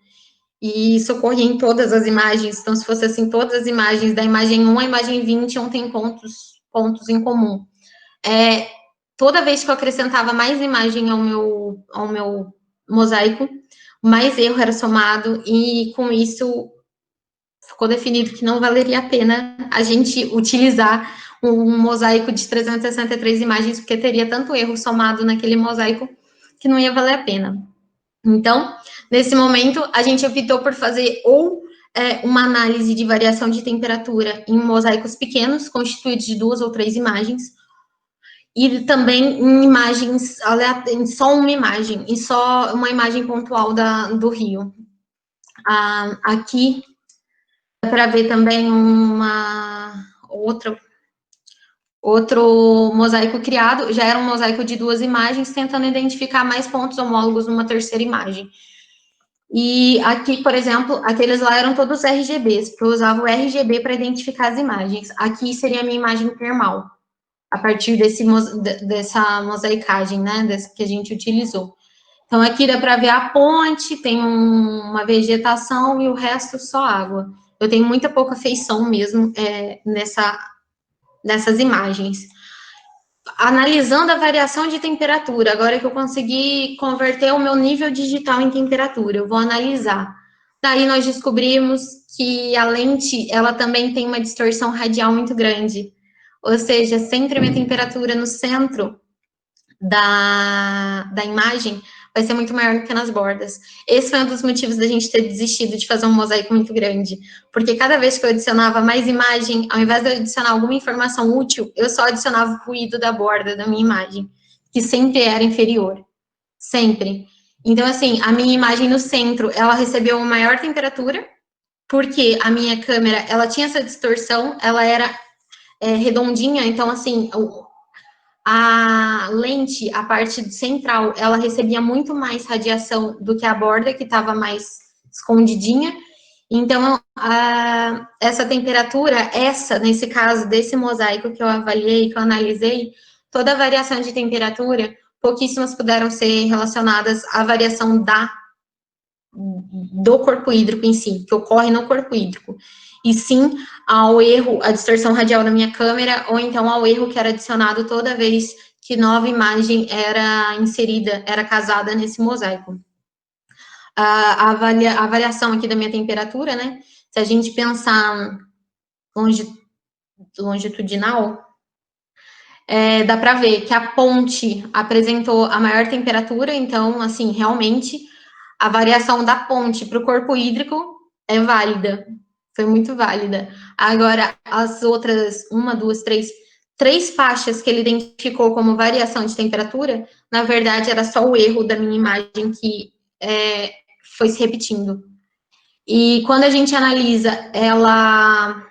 e isso ocorria em todas as imagens. Então, se fosse assim, todas as imagens, da imagem 1 à imagem 20, não tem pontos em comum. Toda vez que eu acrescentava mais imagem ao meu mosaico, mais erro era somado, e com isso ficou definido que não valeria a pena a gente utilizar um mosaico de 363 imagens, porque teria tanto erro somado naquele mosaico que não ia valer a pena. Então, nesse momento, a gente optou por fazer uma análise de variação de temperatura em mosaicos pequenos, constituídos de 2 ou 3 imagens, e também em imagens, em só uma imagem, e só uma imagem pontual do rio. Aqui, dá para ver também outro mosaico criado, já era um mosaico de 2 imagens, tentando identificar mais pontos homólogos numa terceira imagem. E aqui, por exemplo, aqueles lá eram todos RGBs, porque eu usava o RGB para identificar as imagens. Aqui seria a minha imagem termal, a partir dessa mosaicagem, né, que a gente utilizou. Então, aqui dá para ver a ponte, tem uma vegetação e o resto só água. Eu tenho muita pouca feição mesmo nessas imagens. Analisando a variação de temperatura, agora que eu consegui converter o meu nível digital em temperatura, eu vou analisar. Daí nós descobrimos que a lente, ela também tem uma distorção radial muito grande. Ou seja, sempre a minha temperatura no centro da imagem vai ser muito maior do que nas bordas. Esse foi um dos motivos da gente ter desistido de fazer um mosaico muito grande, porque cada vez que eu adicionava mais imagem, ao invés de eu adicionar alguma informação útil, eu só adicionava o ruído da borda da minha imagem, que sempre era inferior, sempre. Então, assim, a minha imagem no centro, ela recebeu uma maior temperatura, porque a minha câmera, ela tinha essa distorção, ela era redondinha, então, assim, a lente, a parte central, ela recebia muito mais radiação do que a borda, que estava mais escondidinha. Então, essa temperatura, nesse caso, desse mosaico que eu avaliei, que eu analisei, toda a variação de temperatura, pouquíssimas puderam ser relacionadas à variação do corpo hídrico em si, que ocorre no corpo hídrico, e sim ao erro, a distorção radial da minha câmera, ou então ao erro que era adicionado toda vez que nova imagem era inserida, era casada nesse mosaico. A variação aqui da minha temperatura, né, se a gente pensar longitudinal, dá para ver que a ponte apresentou a maior temperatura, então, assim, realmente, a variação da ponte para o corpo hídrico é válida, foi muito válida. Agora, as outras, três faixas que ele identificou como variação de temperatura, na verdade, era só o erro da minha imagem que foi se repetindo. E quando a gente analisa ela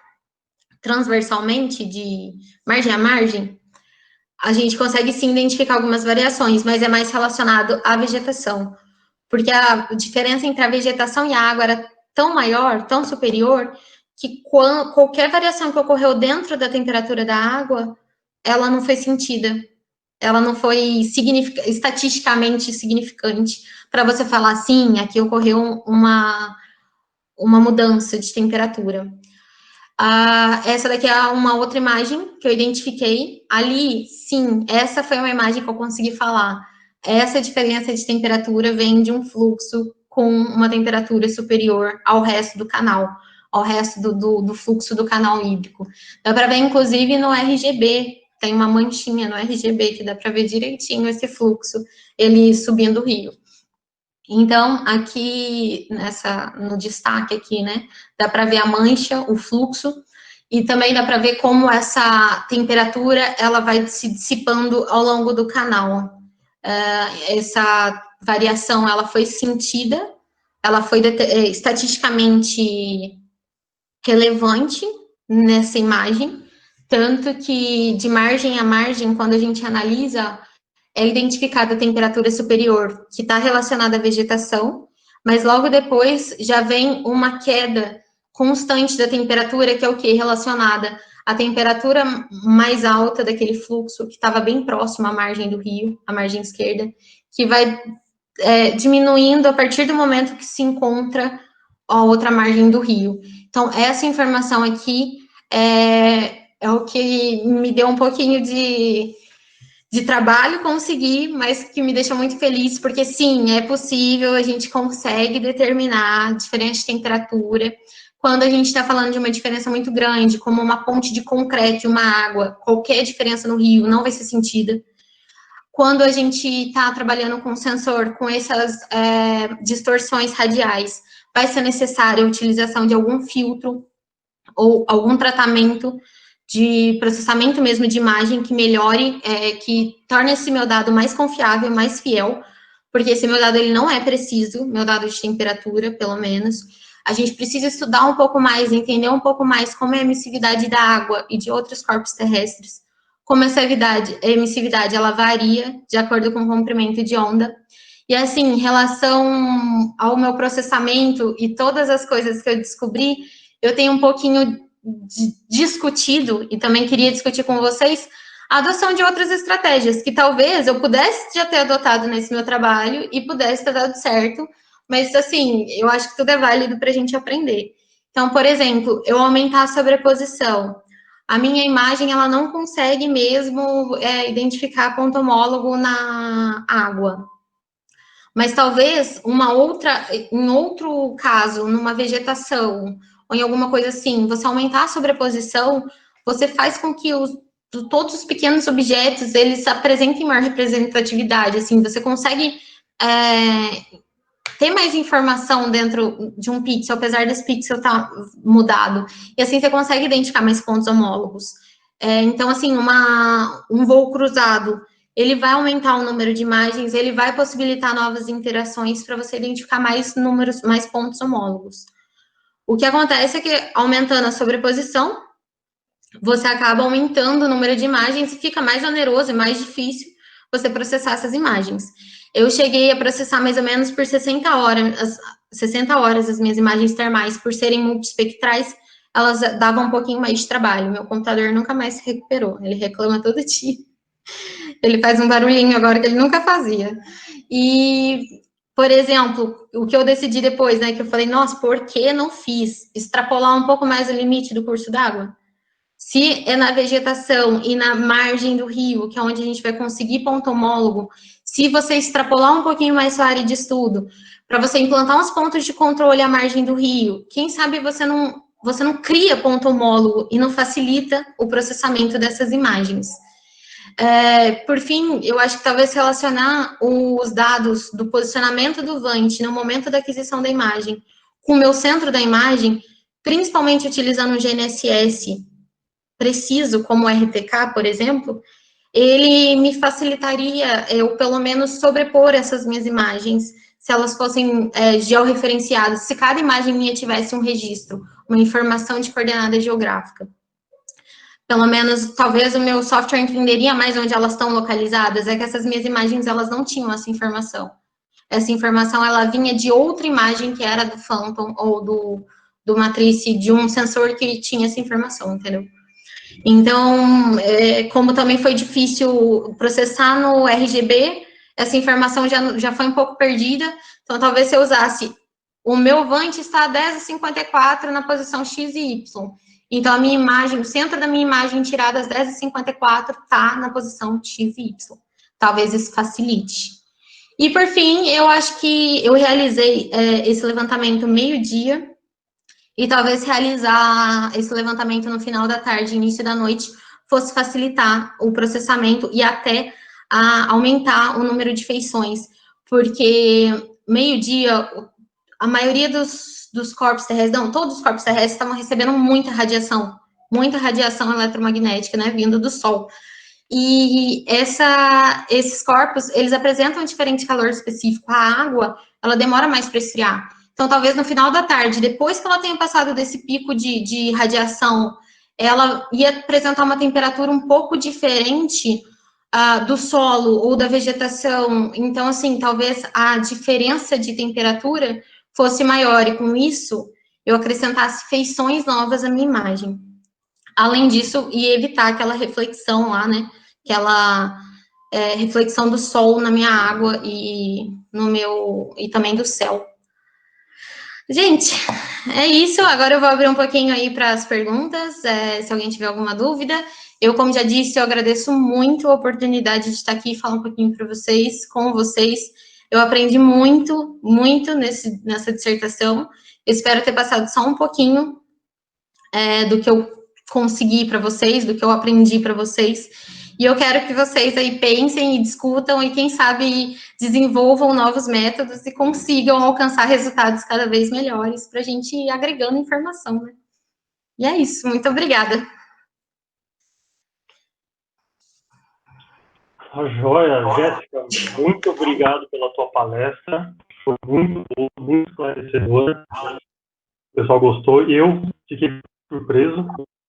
transversalmente, de margem a margem, a gente consegue sim identificar algumas variações, mas é mais relacionado à vegetação, porque a diferença entre a vegetação e a água era tão maior, tão superior, que qualquer variação que ocorreu dentro da temperatura da água, ela não foi sentida, ela não foi estatisticamente significante para você falar assim, aqui ocorreu uma mudança de temperatura. Essa daqui é uma outra imagem que eu identifiquei. Ali, sim, essa foi uma imagem que eu consegui falar. Essa diferença de temperatura vem de um fluxo com uma temperatura superior ao resto do canal, ao resto do fluxo do canal hídrico. Dá para ver, inclusive, no RGB, tem uma manchinha no RGB que dá para ver direitinho esse fluxo, ele subindo o rio. Então, aqui, no destaque aqui, né, dá para ver a mancha, o fluxo, e também dá para ver como essa temperatura, ela vai se dissipando ao longo do canal. Essa variação, ela foi sentida, ela foi estatisticamente relevante nessa imagem, tanto que, de margem a margem, quando a gente analisa, é identificada a temperatura superior, que está relacionada à vegetação, mas logo depois já vem uma queda constante da temperatura, que é o quê? Relacionada à temperatura mais alta daquele fluxo, que estava bem próximo à margem do rio, à margem esquerda, que vai diminuindo a partir do momento que se encontra a outra margem do rio. Então, essa informação aqui é o que me deu um pouquinho de trabalho conseguir, mas que me deixa muito feliz, porque sim, é possível, a gente consegue determinar diferente de temperatura. Quando a gente está falando de uma diferença muito grande, como uma ponte de concreto e uma água, qualquer diferença no rio não vai ser sentida. Quando a gente está trabalhando com sensor, com essas distorções radiais, vai ser necessária a utilização de algum filtro ou algum tratamento de processamento mesmo de imagem que melhore, que torne esse meu dado mais confiável, mais fiel, porque esse meu dado ele não é preciso, meu dado de temperatura, pelo menos. A gente precisa estudar um pouco mais, entender um pouco mais como é a emissividade da água e de outros corpos terrestres, como essa emissividade ela varia de acordo com o comprimento de onda. E assim, em relação ao meu processamento e todas as coisas que eu descobri, eu tenho um pouquinho discutido, e também queria discutir com vocês, a adoção de outras estratégias, que talvez eu pudesse já ter adotado nesse meu trabalho e pudesse ter dado certo, mas assim, eu acho que tudo é válido para a gente aprender. Então, por exemplo, eu aumentar a sobreposição. A minha imagem, ela não consegue mesmo identificar ponto homólogo na água. Mas talvez em outro caso, numa vegetação, ou em alguma coisa assim, você aumentar a sobreposição, você faz com que todos os pequenos objetos, eles apresentem maior representatividade, assim, você consegue ter mais informação dentro de um pixel, apesar desse pixel estar mudado, e assim você consegue identificar mais pontos homólogos. Então, assim, um voo cruzado, ele vai aumentar o número de imagens, ele vai possibilitar novas interações para você identificar mais números, mais pontos homólogos. O que acontece é que, aumentando a sobreposição, você acaba aumentando o número de imagens e fica mais oneroso e mais difícil você processar essas imagens. Eu cheguei a processar mais ou menos por 60 horas as minhas imagens termais, por serem multiespectrais, elas davam um pouquinho mais de trabalho. Meu computador nunca mais se recuperou, ele reclama todo dia. Ele faz um barulhinho agora que ele nunca fazia. E, por exemplo, o que eu decidi depois, né, que eu falei, nossa, por que não fiz? Extrapolar um pouco mais o limite do curso d'água? Se é na vegetação e na margem do rio, que é onde a gente vai conseguir ponto homólogo, se você extrapolar um pouquinho mais sua área de estudo, para você implantar uns pontos de controle à margem do rio, quem sabe você não cria ponto homólogo e não facilita o processamento dessas imagens. Por fim, eu acho que talvez relacionar os dados do posicionamento do Vant no momento da aquisição da imagem com o meu centro da imagem, principalmente utilizando o GNSS preciso, como o RTK, por exemplo, ele me facilitaria eu, pelo menos, sobrepor essas minhas imagens, se elas fossem georreferenciadas, se cada imagem minha tivesse um registro, uma informação de coordenada geográfica. Pelo menos, talvez o meu software entenderia mais onde elas estão localizadas, é que essas minhas imagens, elas não tinham essa informação. Essa informação, ela vinha de outra imagem, que era do Phantom, ou do Matrice, de um sensor que tinha essa informação, entendeu? Então, como também foi difícil processar no RGB, essa informação já foi um pouco perdida, então talvez se eu usasse o meu Vant está a 10h54 na posição X e Y. Então, a minha imagem, o centro da minha imagem tirada às 10h54 está na posição X e Y. Talvez isso facilite. E, por fim, eu acho que eu realizei esse levantamento meio-dia, e talvez realizar esse levantamento no final da tarde, início da noite, fosse facilitar o processamento e até aumentar o número de feições, porque meio-dia, a maioria dos corpos terrestres, não, todos os corpos terrestres estavam recebendo muita radiação eletromagnética, né, vindo do Sol. E esses corpos, eles apresentam um diferente calor específico. A água, ela demora mais para esfriar. Então, talvez no final da tarde, depois que ela tenha passado desse pico de radiação, ela ia apresentar uma temperatura um pouco diferente do solo ou da vegetação. Então, assim, talvez a diferença de temperatura fosse maior, e com isso, eu acrescentasse feições novas à minha imagem. Além disso, ia evitar aquela reflexão lá, né? Aquela reflexão do sol na minha água e também do céu. Gente, é isso. Agora eu vou abrir um pouquinho aí para as perguntas, se alguém tiver alguma dúvida. Eu, como já disse, eu agradeço muito a oportunidade de estar aqui e falar um pouquinho para vocês, com vocês. Eu aprendi muito, muito nessa dissertação. Eu espero ter passado só um pouquinho do que eu consegui para vocês, do que eu aprendi para vocês. E eu quero que vocês aí pensem e discutam e, quem sabe, desenvolvam novos métodos e consigam alcançar resultados cada vez melhores para a gente ir agregando informação, né? E é isso. Muito obrigada.
A joia, Jéssica, muito obrigado pela tua palestra. Foi muito boa, muito esclarecedora. O pessoal gostou. Eu fiquei surpreso,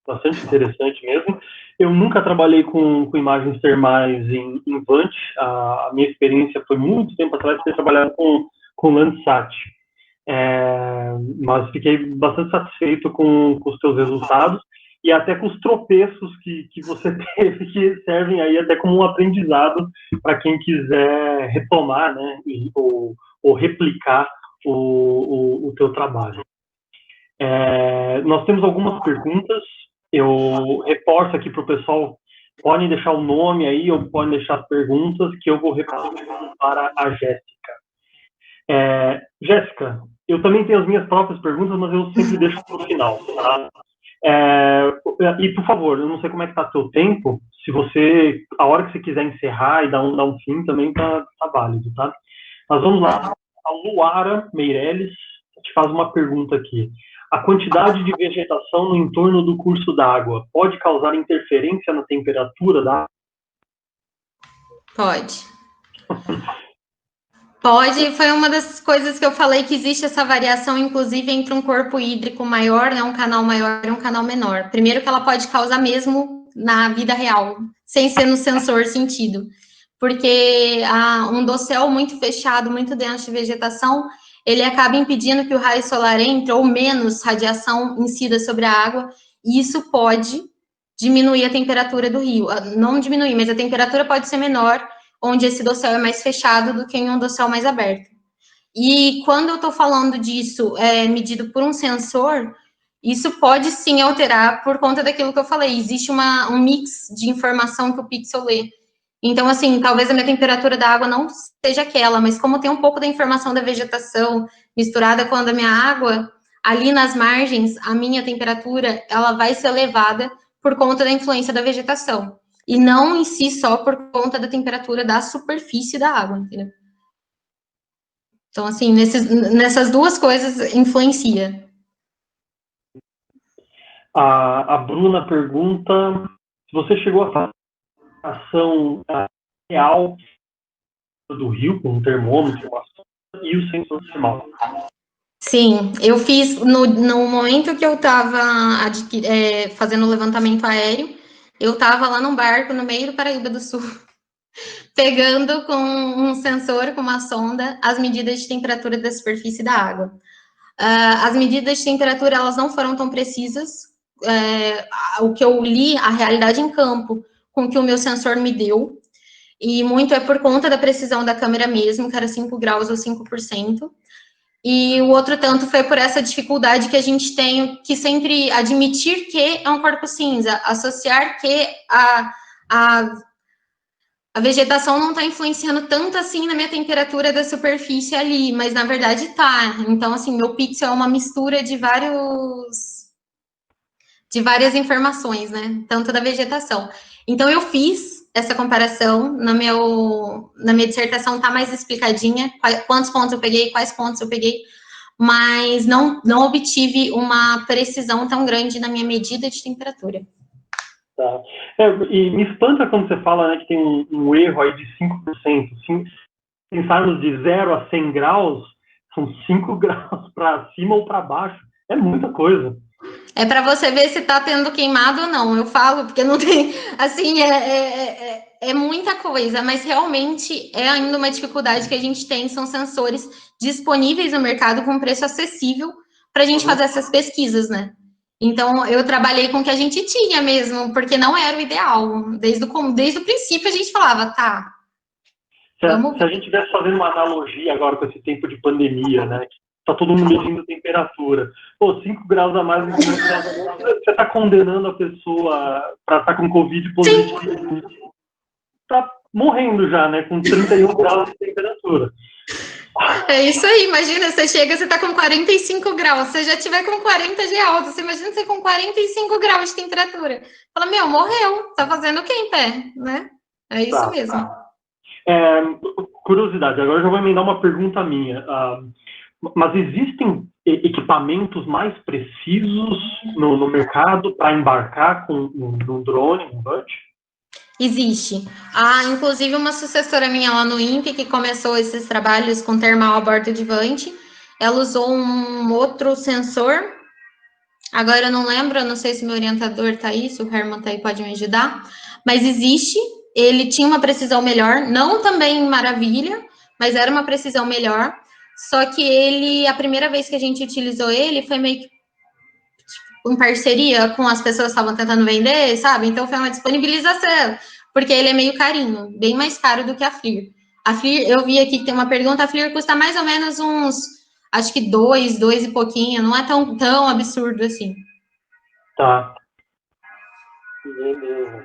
bastante interessante mesmo. Eu nunca trabalhei com imagens termais em Vant. A minha experiência foi muito tempo atrás de ter trabalhado com Landsat. Mas fiquei bastante satisfeito com os teus resultados e até com os tropeços que você teve, que servem aí até como um aprendizado para quem quiser retomar, né, ou replicar o teu trabalho. Nós temos algumas perguntas. Eu reforço aqui para o pessoal, podem deixar o nome aí ou podem deixar as perguntas que eu vou repassar para a Jéssica. Jéssica, eu também tenho as minhas próprias perguntas, mas eu sempre deixo para o final, tá? E, por favor, eu não sei como é que está o seu tempo, se você, a hora que você quiser encerrar e dar um fim, também tá válido, tá? Mas vamos lá. A Luara Meirelles te faz uma pergunta aqui. A quantidade de vegetação no entorno do curso d'água pode causar interferência na temperatura da água?
Pode. Pode, foi uma das coisas que eu falei, que existe essa variação, inclusive, entre um corpo hídrico maior, né, um canal maior e um canal menor. Primeiro que ela pode causar mesmo na vida real, sem ser no sensor sentido. Porque um dossel muito fechado, muito denso de vegetação, ele acaba impedindo que o raio solar entre, ou menos radiação incida sobre a água, e isso pode diminuir a temperatura do rio. Não diminuir, mas a temperatura pode ser menor, onde esse dossel é mais fechado do que em um dossel mais aberto. E quando eu estou falando disso, medido por um sensor, isso pode sim alterar por conta daquilo que eu falei. Existe um mix de informação que o pixel lê. Então, assim, talvez a minha temperatura da água não seja aquela, mas como tem um pouco da informação da vegetação misturada com a da minha água, ali nas margens, a minha temperatura, ela vai ser elevada por conta da influência da vegetação. E não em si só por conta da temperatura da superfície da água, entendeu? Então, assim, nessas duas coisas influencia.
A Bruna pergunta se você chegou a fazer a ação real do rio, com um termômetro, uma sonda, e o sensor termal.
Sim, eu fiz no momento que eu estava fazendo o levantamento aéreo, eu estava lá num barco no meio do Paraíba do Sul, pegando com um sensor, com uma sonda, as medidas de temperatura da superfície da água. As medidas de temperatura, elas não foram tão precisas. O que eu li, a realidade em campo, com que o meu sensor me deu, e muito é por conta da precisão da câmera mesmo, que era 5 graus ou 5%. E o outro tanto foi por essa dificuldade que a gente tem, que sempre admitir que é um corpo cinza, associar que a vegetação não está influenciando tanto assim na minha temperatura da superfície ali, mas na verdade tá. Então, assim, meu pixel é uma mistura de várias informações, né? Tanto da vegetação. Então, eu fiz essa comparação, na minha dissertação tá mais explicadinha, quantos pontos eu peguei, quais pontos eu peguei, mas não obtive uma precisão tão grande na minha medida de temperatura.
Tá. E me espanta quando você fala, né, que tem um erro aí de 5%. Pensarmos de 0 a 100 graus, são 5 graus para cima ou para baixo. É muita coisa.
É para você ver se está tendo queimado ou não. Eu falo, porque não tem. Assim, é muita coisa, mas realmente é ainda uma dificuldade que a gente tem. São sensores disponíveis no mercado com preço acessível para a gente fazer essas pesquisas, né? Então, eu trabalhei com o que a gente tinha mesmo, porque não era o ideal. Desde o princípio, a gente falava, tá.
Se a gente estivesse fazendo uma analogia agora com esse tempo de pandemia, né? tá todo mundo medindo temperatura. Pô, 5 graus a mais, você está condenando a pessoa para estar com Covid positivo. Tá morrendo já, né? Com 31 graus de temperatura.
É isso aí, imagina, você chega, você tá com 45 graus, se já tiver com 40 de alta, você imagina você com 45 graus de temperatura. Fala, meu, morreu, tá fazendo o que em pé, né? É isso mesmo.
Curiosidade, agora eu já vou emendar uma pergunta minha. Mas existem equipamentos mais precisos no mercado para embarcar com um drone, um BUT?
Existe. Inclusive, uma sucessora minha lá no INPE, que começou esses trabalhos com termal a bordo de Vante, ela usou um outro sensor. Agora eu não lembro, eu não sei se meu orientador está aí, se o Herman está aí, pode me ajudar. Mas existe, ele tinha uma precisão melhor, não também maravilha, mas era uma precisão melhor. Só que ele, a primeira vez que a gente utilizou ele, foi meio que em parceria com as pessoas que estavam tentando vender, sabe? Então foi uma disponibilização, porque ele é meio carinho, bem mais caro do que a FLIR. A FLIR, eu vi aqui que tem uma pergunta, a FLIR custa mais ou menos uns, acho que dois e pouquinho, não é tão absurdo assim.
Tá. Beleza.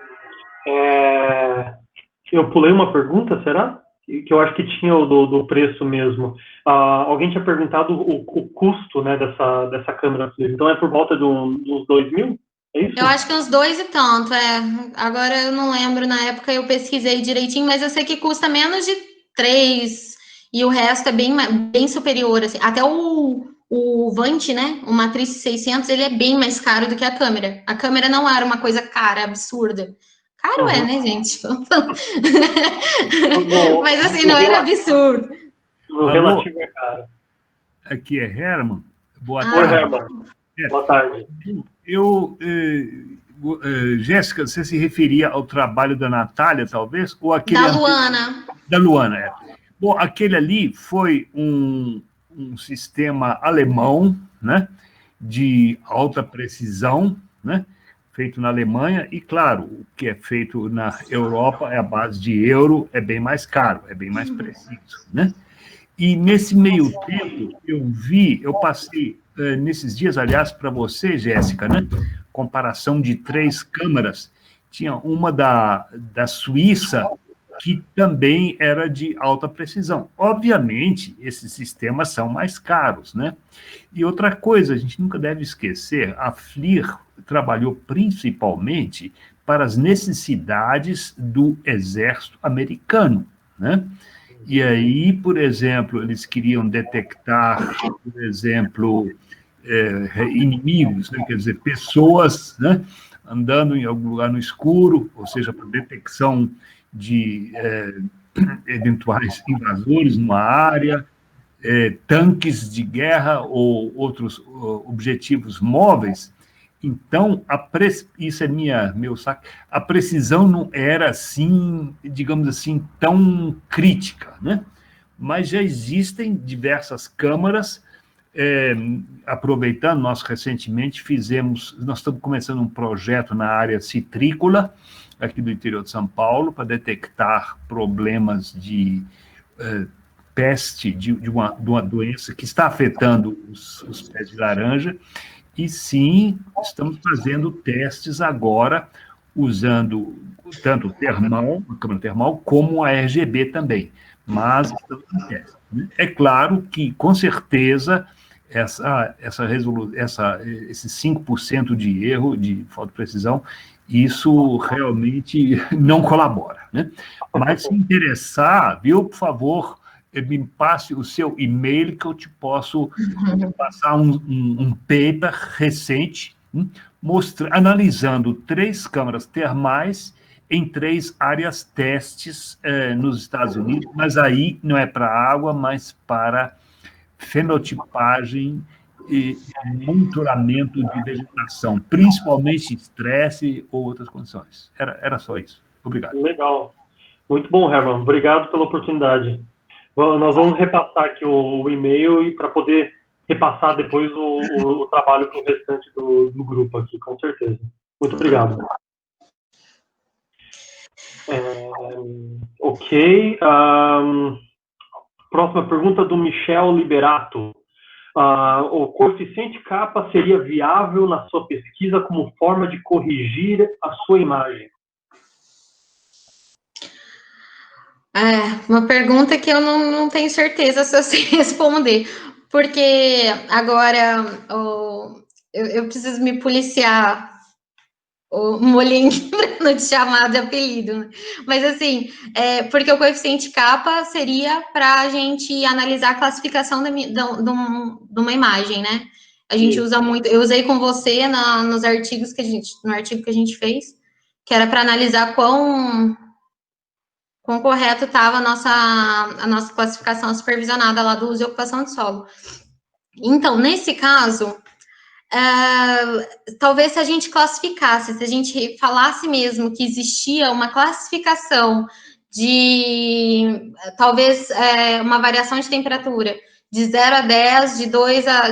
Eu pulei uma pergunta, será? Que eu acho que tinha o do preço mesmo. Alguém tinha perguntado o custo, né, dessa câmera FLIR. Então é por volta de uns 2.000? É isso?
Eu acho que uns 2 e tanto, Agora eu não lembro, na época eu pesquisei direitinho, mas eu sei que custa menos de 3 e o resto é bem superior, assim. Até o Vante, né, o Matriz 600, ele é bem mais caro do que a câmera. A câmera não era uma coisa cara, absurda. Caro né, gente? Mas assim, não era absurdo.
O relativo é caro.
Aqui é Herman. Boa
Oi,
tarde.
Herman. Boa tarde.
Jéssica, você se referia ao trabalho da Natália, talvez? Ou aquele
Da Luana.
Da Luana, é. Bom, aquele ali foi um sistema alemão, né, de alta precisão, né, feito na Alemanha, e claro, o que é feito na Europa é a base de euro, é bem mais caro, é bem mais preciso, né? E nesse meio tempo, eu passei, nesses dias, aliás, para você, Jéssica, né? Comparação de 3 câmaras. Tinha uma da Suíça, que também era de alta precisão. Obviamente, esses sistemas são mais caros, né? E outra coisa, a gente nunca deve esquecer, a FLIR trabalhou principalmente para as necessidades do exército americano, né? E aí, por exemplo, eles queriam detectar, por exemplo, inimigos, né? Quer dizer, pessoas, né, andando em algum lugar no escuro, ou seja, para detecção de eventuais invasores numa área, tanques de guerra ou outros objetivos móveis. Então, isso é meu saco. A precisão não era assim, digamos assim, tão crítica, né? Mas já existem diversas câmaras. Aproveitando, nós recentemente nós estamos começando um projeto na área citrícola, aqui do interior de São Paulo, para detectar problemas de peste, de uma doença que está afetando os pés de laranja. E sim, estamos fazendo testes agora, usando tanto o termal, a câmera termal, como a RGB também. Mas estamos em teste, né? É claro que, com certeza, esses 5% de erro, de falta de precisão, isso realmente não colabora, né? Mas se interessar, viu, por favor, me passe o seu e-mail que eu te posso passar um paper recente, analisando 3 câmaras termais em 3 áreas testes nos Estados Unidos, mas aí não é para água, mas para fenotipagem e monitoramento de vegetação, principalmente estresse ou outras condições. Era só isso. Obrigado.
Legal. Muito bom, Herman. Obrigado pela oportunidade. Nós vamos repassar aqui o e-mail e para poder repassar depois o trabalho para o restante do grupo aqui, com certeza. Muito obrigado. Ok. Próxima pergunta do Michel Liberato. O coeficiente kappa seria viável na sua pesquisa como forma de corrigir a sua imagem?
Uma pergunta que eu não tenho certeza se eu sei responder, porque agora eu preciso me policiar o molinho para não te chamar de apelido, né? Mas assim, porque o coeficiente kappa seria para a gente analisar a classificação de uma imagem, né? A gente usa muito, eu usei com você nos artigos no artigo que a gente fez, que era para analisar quão correto estava a nossa classificação supervisionada lá do uso e ocupação de solo. Então, nesse caso, talvez se a gente classificasse, se a gente falasse mesmo que existia uma classificação de, talvez, uma variação de temperatura de 0 a 10,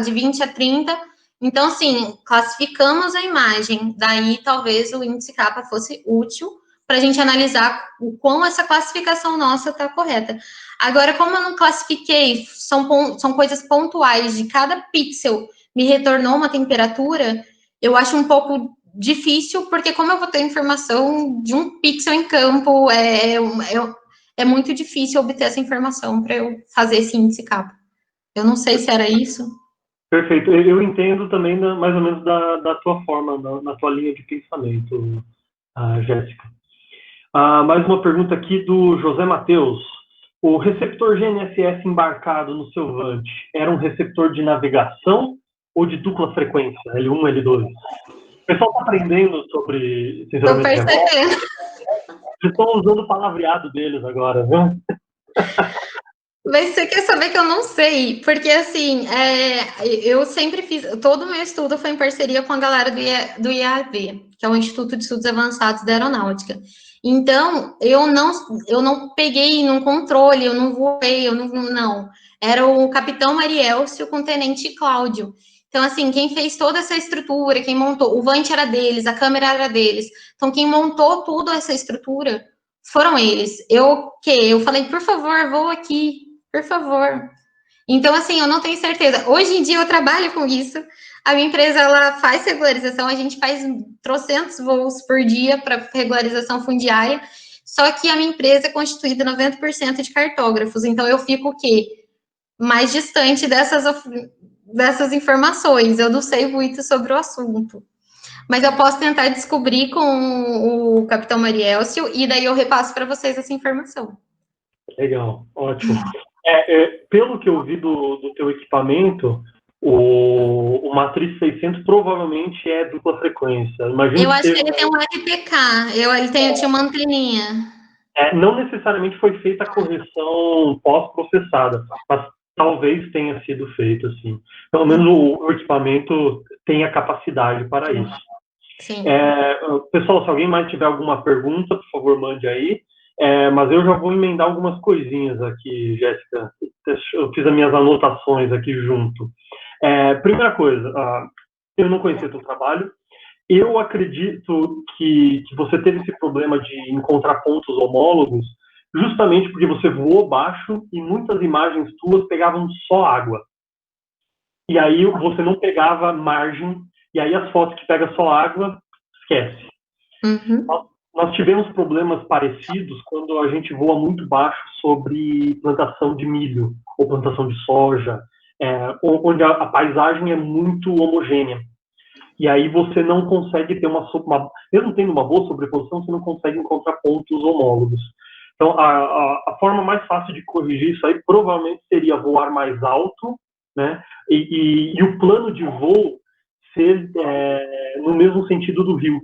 de 20 a 30, então, sim, classificamos a imagem, daí talvez o índice kappa fosse útil para a gente analisar o quão essa classificação nossa está correta. Agora, como eu não classifiquei, são coisas pontuais de cada pixel me retornou uma temperatura, eu acho um pouco difícil, porque como eu vou ter informação de um pixel em campo, é muito difícil obter essa informação para eu fazer esse índice kappa. Eu não sei se era isso.
Perfeito. Eu entendo também mais ou menos da tua forma, na tua linha de pensamento, Jéssica. Mais uma pergunta aqui do José Matheus. O receptor GNSS embarcado no seu VANT era um receptor de navegação ou de dupla frequência, L1, L2? O pessoal está aprendendo sobre sensoramento remoto. Estou percebendo. Eles estão usando o palavreado deles agora, viu?
Mas você quer saber que eu não sei? Porque, assim, eu sempre fiz... Todo o meu estudo foi em parceria com a galera do IAV, que é o Instituto de Estudos Avançados da Aeronáutica. Então, eu não peguei num controle, eu não voei, não. Era o capitão Marielcio com o tenente Cláudio. Então, assim, quem fez toda essa estrutura, quem montou... O VANT era deles, a câmera era deles. Então, quem montou toda essa estrutura foram eles. Eu falei, por favor, voa aqui. Por favor. Então, assim, eu não tenho certeza. Hoje em dia eu trabalho com isso. A minha empresa, ela faz regularização, a gente faz trocentos voos por dia para regularização fundiária, só que a minha empresa é constituída 90% de cartógrafos, então eu fico o quê? Mais distante dessas informações, eu não sei muito sobre o assunto. Mas eu posso tentar descobrir com o capitão Marielcio e daí eu repasso para vocês essa informação.
Legal, ótimo. Pelo que eu vi do teu equipamento, o Matriz 600 provavelmente é dupla frequência.
Eu acho que ele tem um RPK, ele tinha uma anteninha.
Não necessariamente foi feita a correção pós-processada, mas talvez tenha sido feito, assim. Pelo menos o equipamento tem a capacidade para isso.
Sim.
Pessoal, se alguém mais tiver alguma pergunta, por favor, mande aí. Mas eu já vou emendar algumas coisinhas aqui, Jéssica. Eu fiz as minhas anotações aqui junto. Primeira coisa, eu não conhecia o teu trabalho. Eu acredito que você teve esse problema de encontrar pontos homólogos justamente porque você voou baixo e muitas imagens tuas pegavam só água. E aí você não pegava margem, e aí as fotos que pegam só água, esquece.
Uhum.
Nós tivemos problemas parecidos quando a gente voa muito baixo sobre plantação de milho ou plantação de soja, onde a paisagem é muito homogênea. E aí você não consegue ter mesmo tendo uma boa sobreposição, você não consegue encontrar pontos homólogos. Então, a forma mais fácil de corrigir isso aí provavelmente seria voar mais alto, né? E o plano de voo ser no mesmo sentido do rio,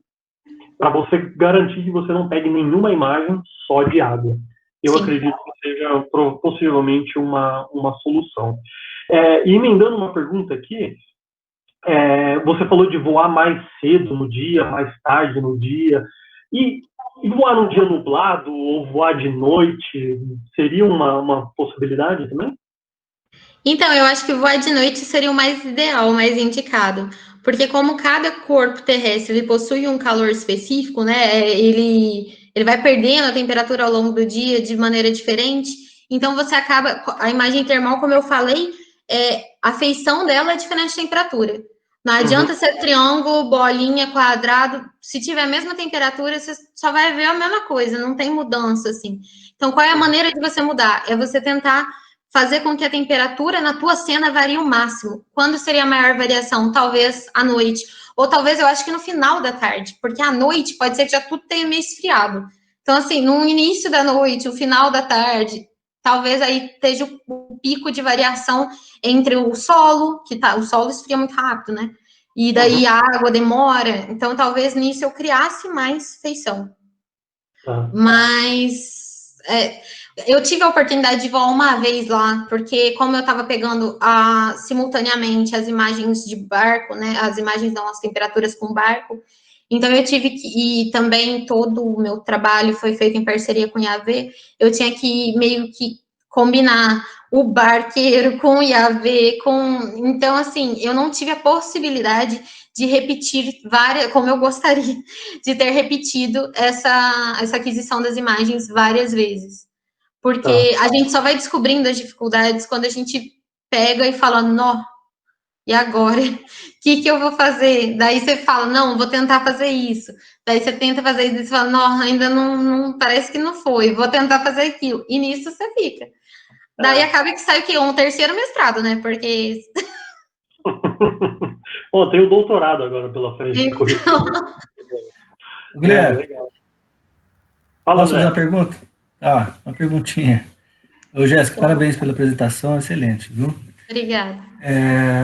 para você garantir que você não pegue nenhuma imagem só de água. Eu acredito que seja possivelmente uma solução. E emendando uma pergunta aqui, você falou de voar mais cedo no dia, mais tarde no dia, e voar num dia nublado ou voar de noite seria uma possibilidade também?
Então, eu acho que voar de noite seria o mais ideal, o mais indicado, porque como cada corpo terrestre ele possui um calor específico, né? Ele vai perdendo a temperatura ao longo do dia de maneira diferente. Então, você acaba a imagem termal, como eu falei, a feição dela é diferente de temperatura. Não adianta ser triângulo, bolinha, quadrado. Se tiver a mesma temperatura, você só vai ver a mesma coisa, não tem mudança, assim. Então, qual é a maneira de você mudar? É você tentar fazer com que a temperatura na tua cena varie o máximo. Quando seria a maior variação? Talvez à noite. Ou talvez, eu acho que no final da tarde. Porque à noite pode ser que já tudo tenha meio esfriado. Então, assim, no início da noite, o final da tarde, talvez aí esteja o pico de variação entre o solo, o solo esfria muito rápido, né? E daí a água demora. Então, talvez nisso eu criasse mais feição. Mas eu tive a oportunidade de voar uma vez lá, porque como eu estava pegando simultaneamente as imagens de barco, né? As imagens das temperaturas com barco. Então, eu tive que, e também todo o meu trabalho foi feito em parceria com o IAV, eu tinha que meio que combinar o barqueiro com o IAV, então, assim, eu não tive a possibilidade de repetir como eu gostaria de ter repetido essa aquisição das imagens várias vezes. Porque a gente só vai descobrindo as dificuldades quando a gente pega e fala, nó, e agora? O que eu vou fazer? Daí você fala, não, vou tentar fazer isso. Daí você tenta fazer isso e fala, não, ainda não, parece que não foi, vou tentar fazer aquilo. E nisso você fica. Daí acaba que sai o quê? Um terceiro mestrado, né? Porque...
Bom, tem o doutorado agora pela frente.
Então...
Guilherme,
legal. Fala,
posso fazer uma pergunta? Uma perguntinha. Ô, Jéssica, parabéns pela apresentação, excelente, viu?
Obrigada.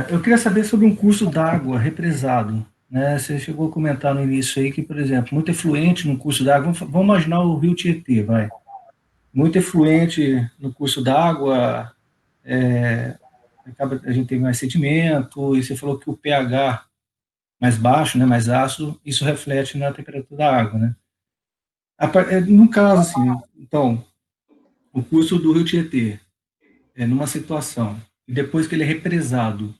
Eu queria saber sobre um curso d'água represado. Né? Você chegou a comentar no início aí que, por exemplo, muito efluente no curso d'água, vamos imaginar o rio Tietê, vai. Muito efluente no curso d'água, a gente tem mais sedimento, e você falou que o pH mais baixo, né, mais ácido, isso reflete na temperatura da água, né? No caso, assim, então, o curso do rio Tietê, numa situação, e depois que ele é represado,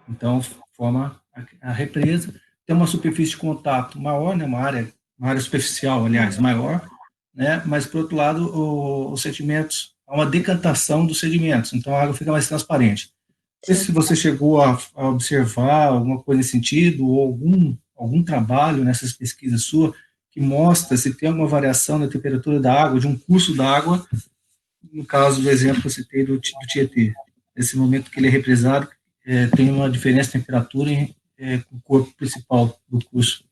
então forma a represa, tem uma superfície de contato maior, né, uma área superficial, aliás, maior, né, mas, por outro lado, os sedimentos, há uma decantação dos sedimentos, então a água fica mais transparente. Não sei se você chegou a observar alguma coisa nesse sentido, ou algum trabalho nessas pesquisas suas que mostra se tem alguma variação na temperatura da água, de um curso d'água, no caso do exemplo que eu citei do Tietê. Nesse momento que ele é represado, tem uma diferença de temperatura com o corpo principal do curso.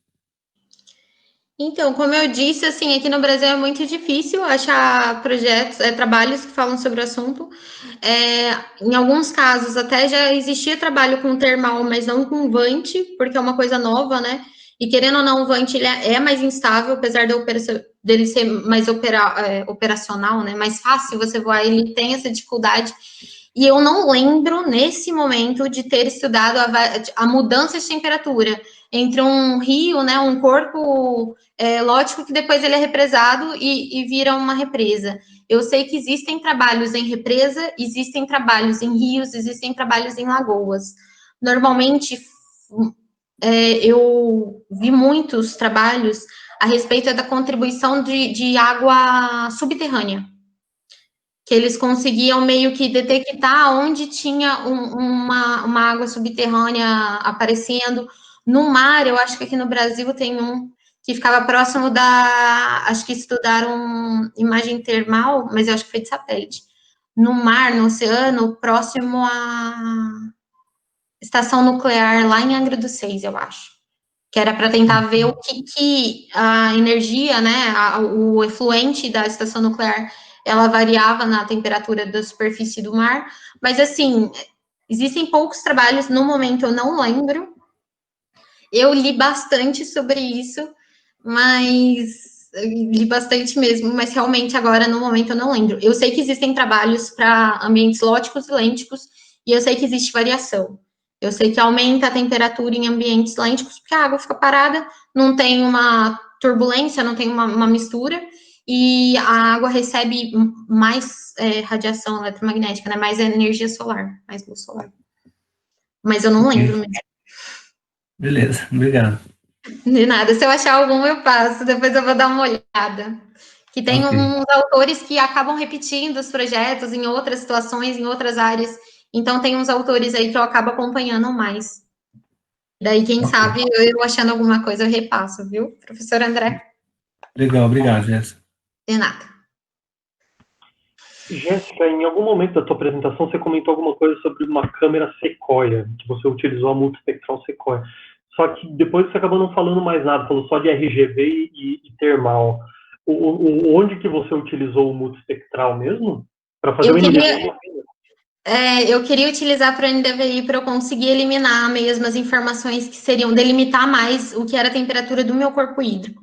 Então, como eu disse, assim, aqui no Brasil é muito difícil achar projetos, trabalhos que falam sobre o assunto. Em alguns casos, até já existia trabalho com termal, mas não com Vant, porque é uma coisa nova, né? E querendo ou não, o Vant ele é mais instável, apesar dele ser mais operacional, né? Mais fácil você voar, ele tem essa dificuldade. E eu não lembro, nesse momento, de ter estudado a mudança de temperatura entre um rio, né, um corpo lógico que depois ele é represado e vira uma represa. Eu sei que existem trabalhos em represa, existem trabalhos em rios, existem trabalhos em lagoas. Normalmente, eu vi muitos trabalhos a respeito da contribuição de água subterrânea, que eles conseguiam meio que detectar onde tinha uma água subterrânea aparecendo. No mar, eu acho que aqui no Brasil tem um que ficava próximo acho que estudaram imagem termal, mas eu acho que foi de satélite. No mar, no oceano, próximo à estação nuclear lá em Angra dos Reis, eu acho. Que era para tentar ver o que a energia, né, o efluente da estação nuclear, ela variava na temperatura da superfície do mar. Mas, assim, existem poucos trabalhos, no momento eu não lembro. Eu li bastante sobre isso, mas li bastante mesmo, mas realmente agora, no momento, eu não lembro. Eu sei que existem trabalhos para ambientes lóticos e lênticos, e eu sei que existe variação. Eu sei que aumenta a temperatura em ambientes lênticos, porque a água fica parada, não tem uma turbulência, não tem uma mistura, e a água recebe mais radiação eletromagnética, né? Mais energia solar, mais luz solar. Mas eu não lembro mesmo.
Beleza, obrigado.
De nada, se eu achar algum eu passo, depois eu vou dar uma olhada. Que tem uns autores que acabam repetindo os projetos em outras situações, em outras áreas, Então, tem uns autores aí que eu acabo acompanhando mais. Daí, quem sabe, eu achando alguma coisa, eu repasso, viu, professor André?
Legal, obrigado, Jéssica.
De nada.
Jéssica, em algum momento da tua apresentação, você comentou alguma coisa sobre uma câmera Sequoia, que você utilizou a multispectral Sequoia. Só que depois você acabou não falando mais nada, falou só de RGB e termal. Onde que você utilizou o multispectral mesmo? Para fazer o NDVI?
Eu queria utilizar para o NDVI para eu conseguir eliminar mesmo as informações que seriam, delimitar mais o que era a temperatura do meu corpo hídrico.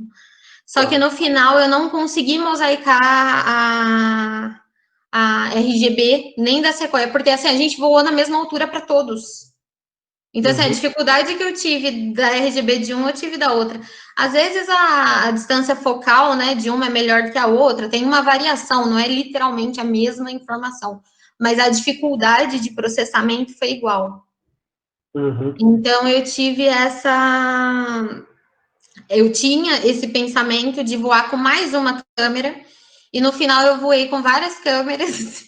Só que no final eu não consegui mosaicar a RGB nem da Sequoia, porque assim, a gente voou na mesma altura para todos. Então, assim, a dificuldade que eu tive da RGB de um, eu tive da outra. Às vezes a distância focal, né, de uma é melhor do que a outra, tem uma variação, não é literalmente a mesma informação, mas a dificuldade de processamento foi igual. Então, eu tinha esse pensamento de voar com mais uma câmera, e no final eu voei com várias câmeras,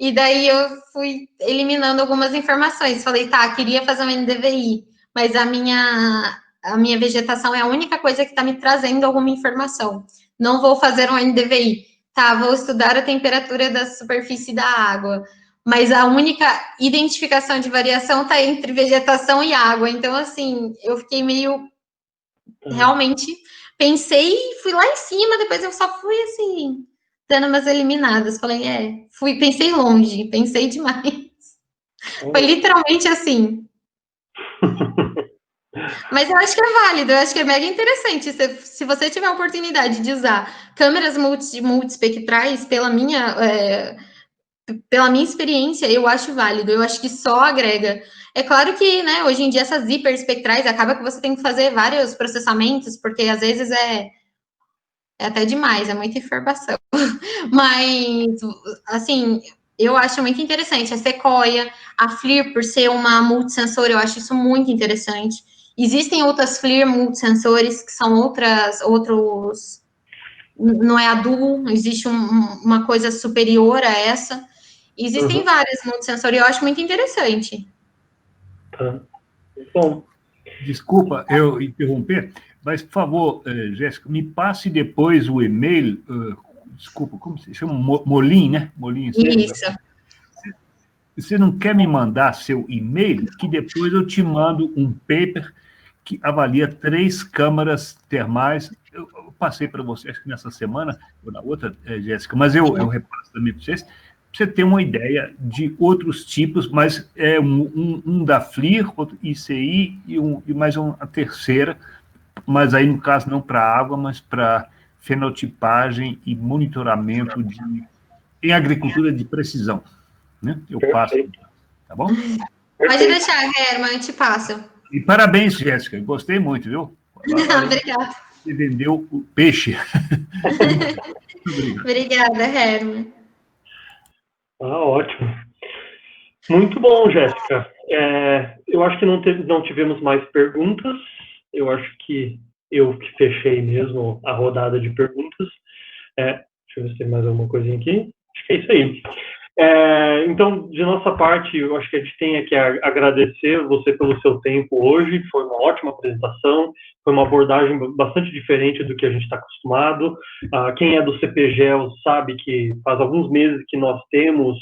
e daí eu fui eliminando algumas informações. Falei, tá, queria fazer um NDVI, mas a minha vegetação é a única coisa que está me trazendo alguma informação. Não vou fazer um NDVI. Tá, vou estudar a temperatura da superfície da água. Mas a única identificação de variação está entre vegetação e água. Então, assim, eu fiquei meio... Realmente, pensei e fui lá em cima, depois eu só fui, assim, dando umas eliminadas. Falei, pensei longe, pensei demais. Foi literalmente assim. Mas eu acho que é válido, eu acho que é mega interessante. Se você tiver a oportunidade de usar câmeras multispectrais, pela minha experiência, eu acho válido, eu acho que só agrega. É claro que, né, hoje em dia essas hiperespectrais acaba que você tem que fazer vários processamentos, porque às vezes é até demais, é muita informação. Mas, assim, eu acho muito interessante. A Sequoia, a FLIR, por ser uma multisensor, eu acho isso muito interessante. Existem outras FLIR multisensores, que são outros... Não é a Dual, existe uma coisa superior a essa. Existem várias multisensores, eu acho muito interessante.
Tá. Bom.
Desculpa eu interromper, mas, por favor, Jéssica, me passe depois o e-mail, desculpa, como se chama? Molin, né? Molin.
Isso.
Você não quer me mandar seu e-mail, que depois eu te mando um paper que avalia 3 câmaras termais. Eu passei para você, acho que nessa semana, ou na outra, Jéssica, mas eu repasso também para vocês, para você ter uma ideia de outros tipos, mas é um da FLIR, outro ICI e mais a terceira, mas aí, no caso, não para água, mas para fenotipagem e monitoramento em agricultura de precisão. Né? Eu passo, tá bom?
Pode deixar, Herman, eu te passo.
E parabéns, Jéssica, gostei muito, viu?
Obrigada.
Você vendeu o peixe.
Obrigada, Herman.
Ótimo. Muito bom, Jéssica. Eu acho que não tivemos mais perguntas. Eu acho que eu que fechei mesmo a rodada de perguntas. Deixa eu ver se tem mais alguma coisinha aqui. Acho que é isso aí. Então, de nossa parte, eu acho que a gente tem que agradecer você pelo seu tempo hoje. Foi uma ótima apresentação, foi uma abordagem bastante diferente do que a gente está acostumado. Quem é do CPGEL sabe que faz alguns meses que nós temos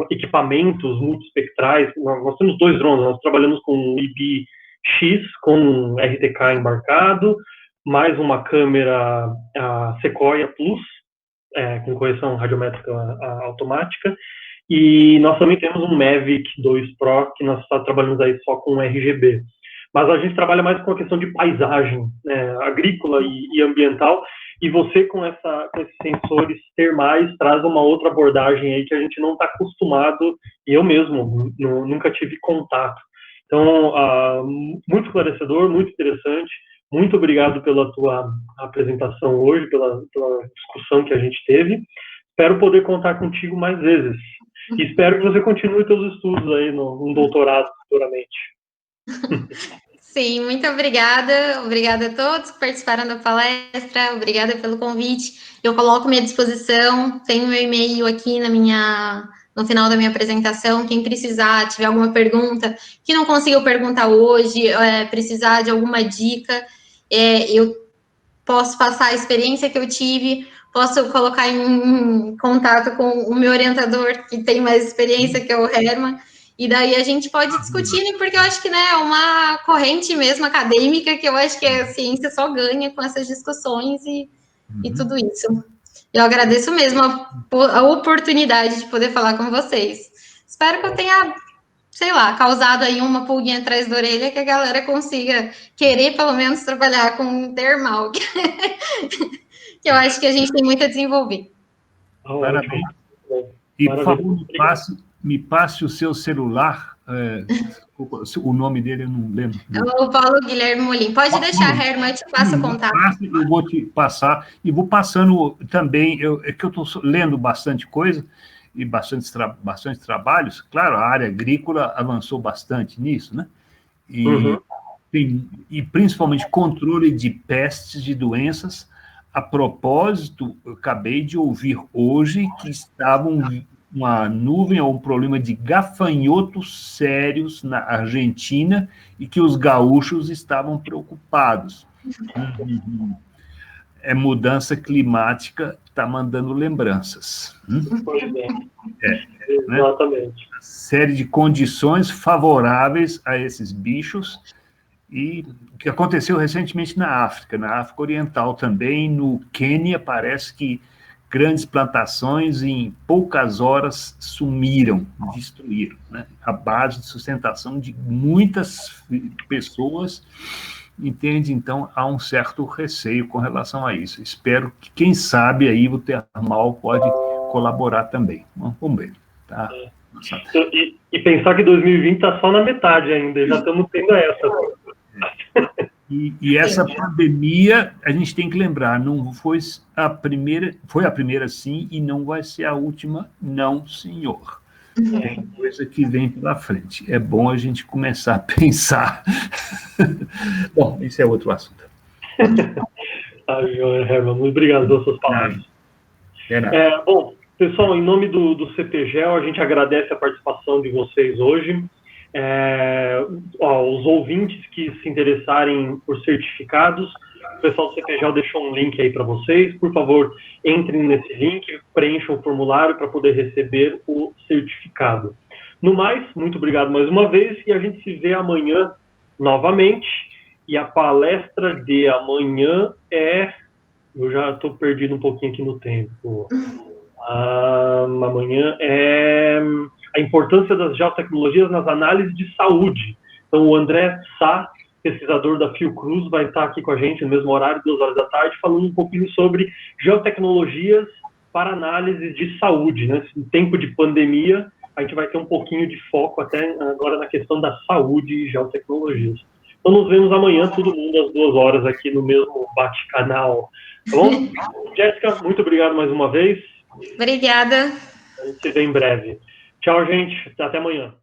equipamentos multispectrais. Nós temos 2 drones, nós trabalhamos com um IB-X, com RTK embarcado, mais uma câmera Sequoia Plus, com correção radiométrica automática, e nós também temos um Mavic 2 Pro, que nós trabalhamos aí só com RGB. Mas a gente trabalha mais com a questão de paisagem, agrícola e ambiental, e você com esses sensores termais traz uma outra abordagem aí que a gente não está acostumado, e eu mesmo nunca tive contato. Então, muito esclarecedor, muito interessante. Muito obrigado pela tua apresentação hoje, pela discussão que a gente teve. Espero poder contar contigo mais vezes. E espero que você continue seus estudos aí no doutorado futuramente.
Sim, muito obrigada. Obrigada a todos que participaram da palestra. Obrigada pelo convite. Eu coloco à minha disposição. Tenho meu e-mail aqui no no final da minha apresentação. Quem precisar, tiver alguma pergunta que não conseguiu perguntar hoje, precisar de alguma dica, eu posso passar a experiência que eu tive, posso colocar em contato com o meu orientador, que tem mais experiência, que é o Herman, e daí a gente pode discutir, porque eu acho que, né, é uma corrente mesmo acadêmica, que eu acho que a ciência só ganha com essas discussões e tudo isso. Eu agradeço mesmo a oportunidade de poder falar com vocês. Espero que eu tenha, sei lá, causado aí uma pulguinha atrás da orelha, que a galera consiga querer, pelo menos, trabalhar com termal, que eu acho que a gente tem muito a desenvolver.
Parabéns. E, por favor, me passe o seu celular. O nome dele eu não lembro.
O Paulo Guilherme Molim. Pode deixar, Herman, eu te passo o contato.
Eu vou te passar, e vou passando também, é que eu estou lendo bastante coisa, e bastante trabalhos. Claro, a área agrícola avançou bastante nisso, né? E principalmente controle de pestes, de doenças. A propósito, eu acabei de ouvir hoje que estavam uma nuvem ou um problema de gafanhotos sérios na Argentina e que os gaúchos estavam preocupados. Mudança climática está mandando lembranças.
Pois é. Exatamente.
Né? Série de condições favoráveis a esses bichos, e o que aconteceu recentemente na África Oriental também, no Quênia, parece que grandes plantações em poucas horas sumiram, destruíram, né? A base de sustentação de muitas pessoas, entende? Então, há um certo receio com relação a isso. Espero que, quem sabe, aí o termal pode colaborar também. Vamos ver, tá?
E pensar que 2020 está só na metade ainda, já estamos tendo essa.
E essa pandemia, a gente tem que lembrar, não foi a primeira sim, e não vai ser a última, não, senhor. Tem coisa que vem pela frente. É bom a gente começar a pensar. Bom, esse é outro assunto.
Herman, muito obrigado pelas suas palavras. Bom, pessoal, em nome do CPGEL, a gente agradece a participação de vocês hoje. Os ouvintes que se interessarem por certificados, o pessoal do CPGEL deixou um link aí para vocês. Por favor, entrem nesse link, preencham o formulário para poder receber o certificado. No mais, muito obrigado mais uma vez, e a gente se vê amanhã novamente. E a palestra de amanhã eu já estou perdido um pouquinho aqui no tempo. Amanhã é a importância das geotecnologias nas análises de saúde. Então, o André Sá, pesquisador da Fiocruz, vai estar aqui com a gente no mesmo horário, 2 da tarde, falando um pouquinho sobre geotecnologias para análise de saúde, né? Em tempo de pandemia, a gente vai ter um pouquinho de foco até agora na questão da saúde e geotecnologias. Então, nos vemos amanhã, todo mundo, às 2 aqui no mesmo bate-canal. Tá bom? Jéssica, muito obrigado mais uma vez.
Obrigada.
A gente se vê em breve. Tchau, gente. Até amanhã.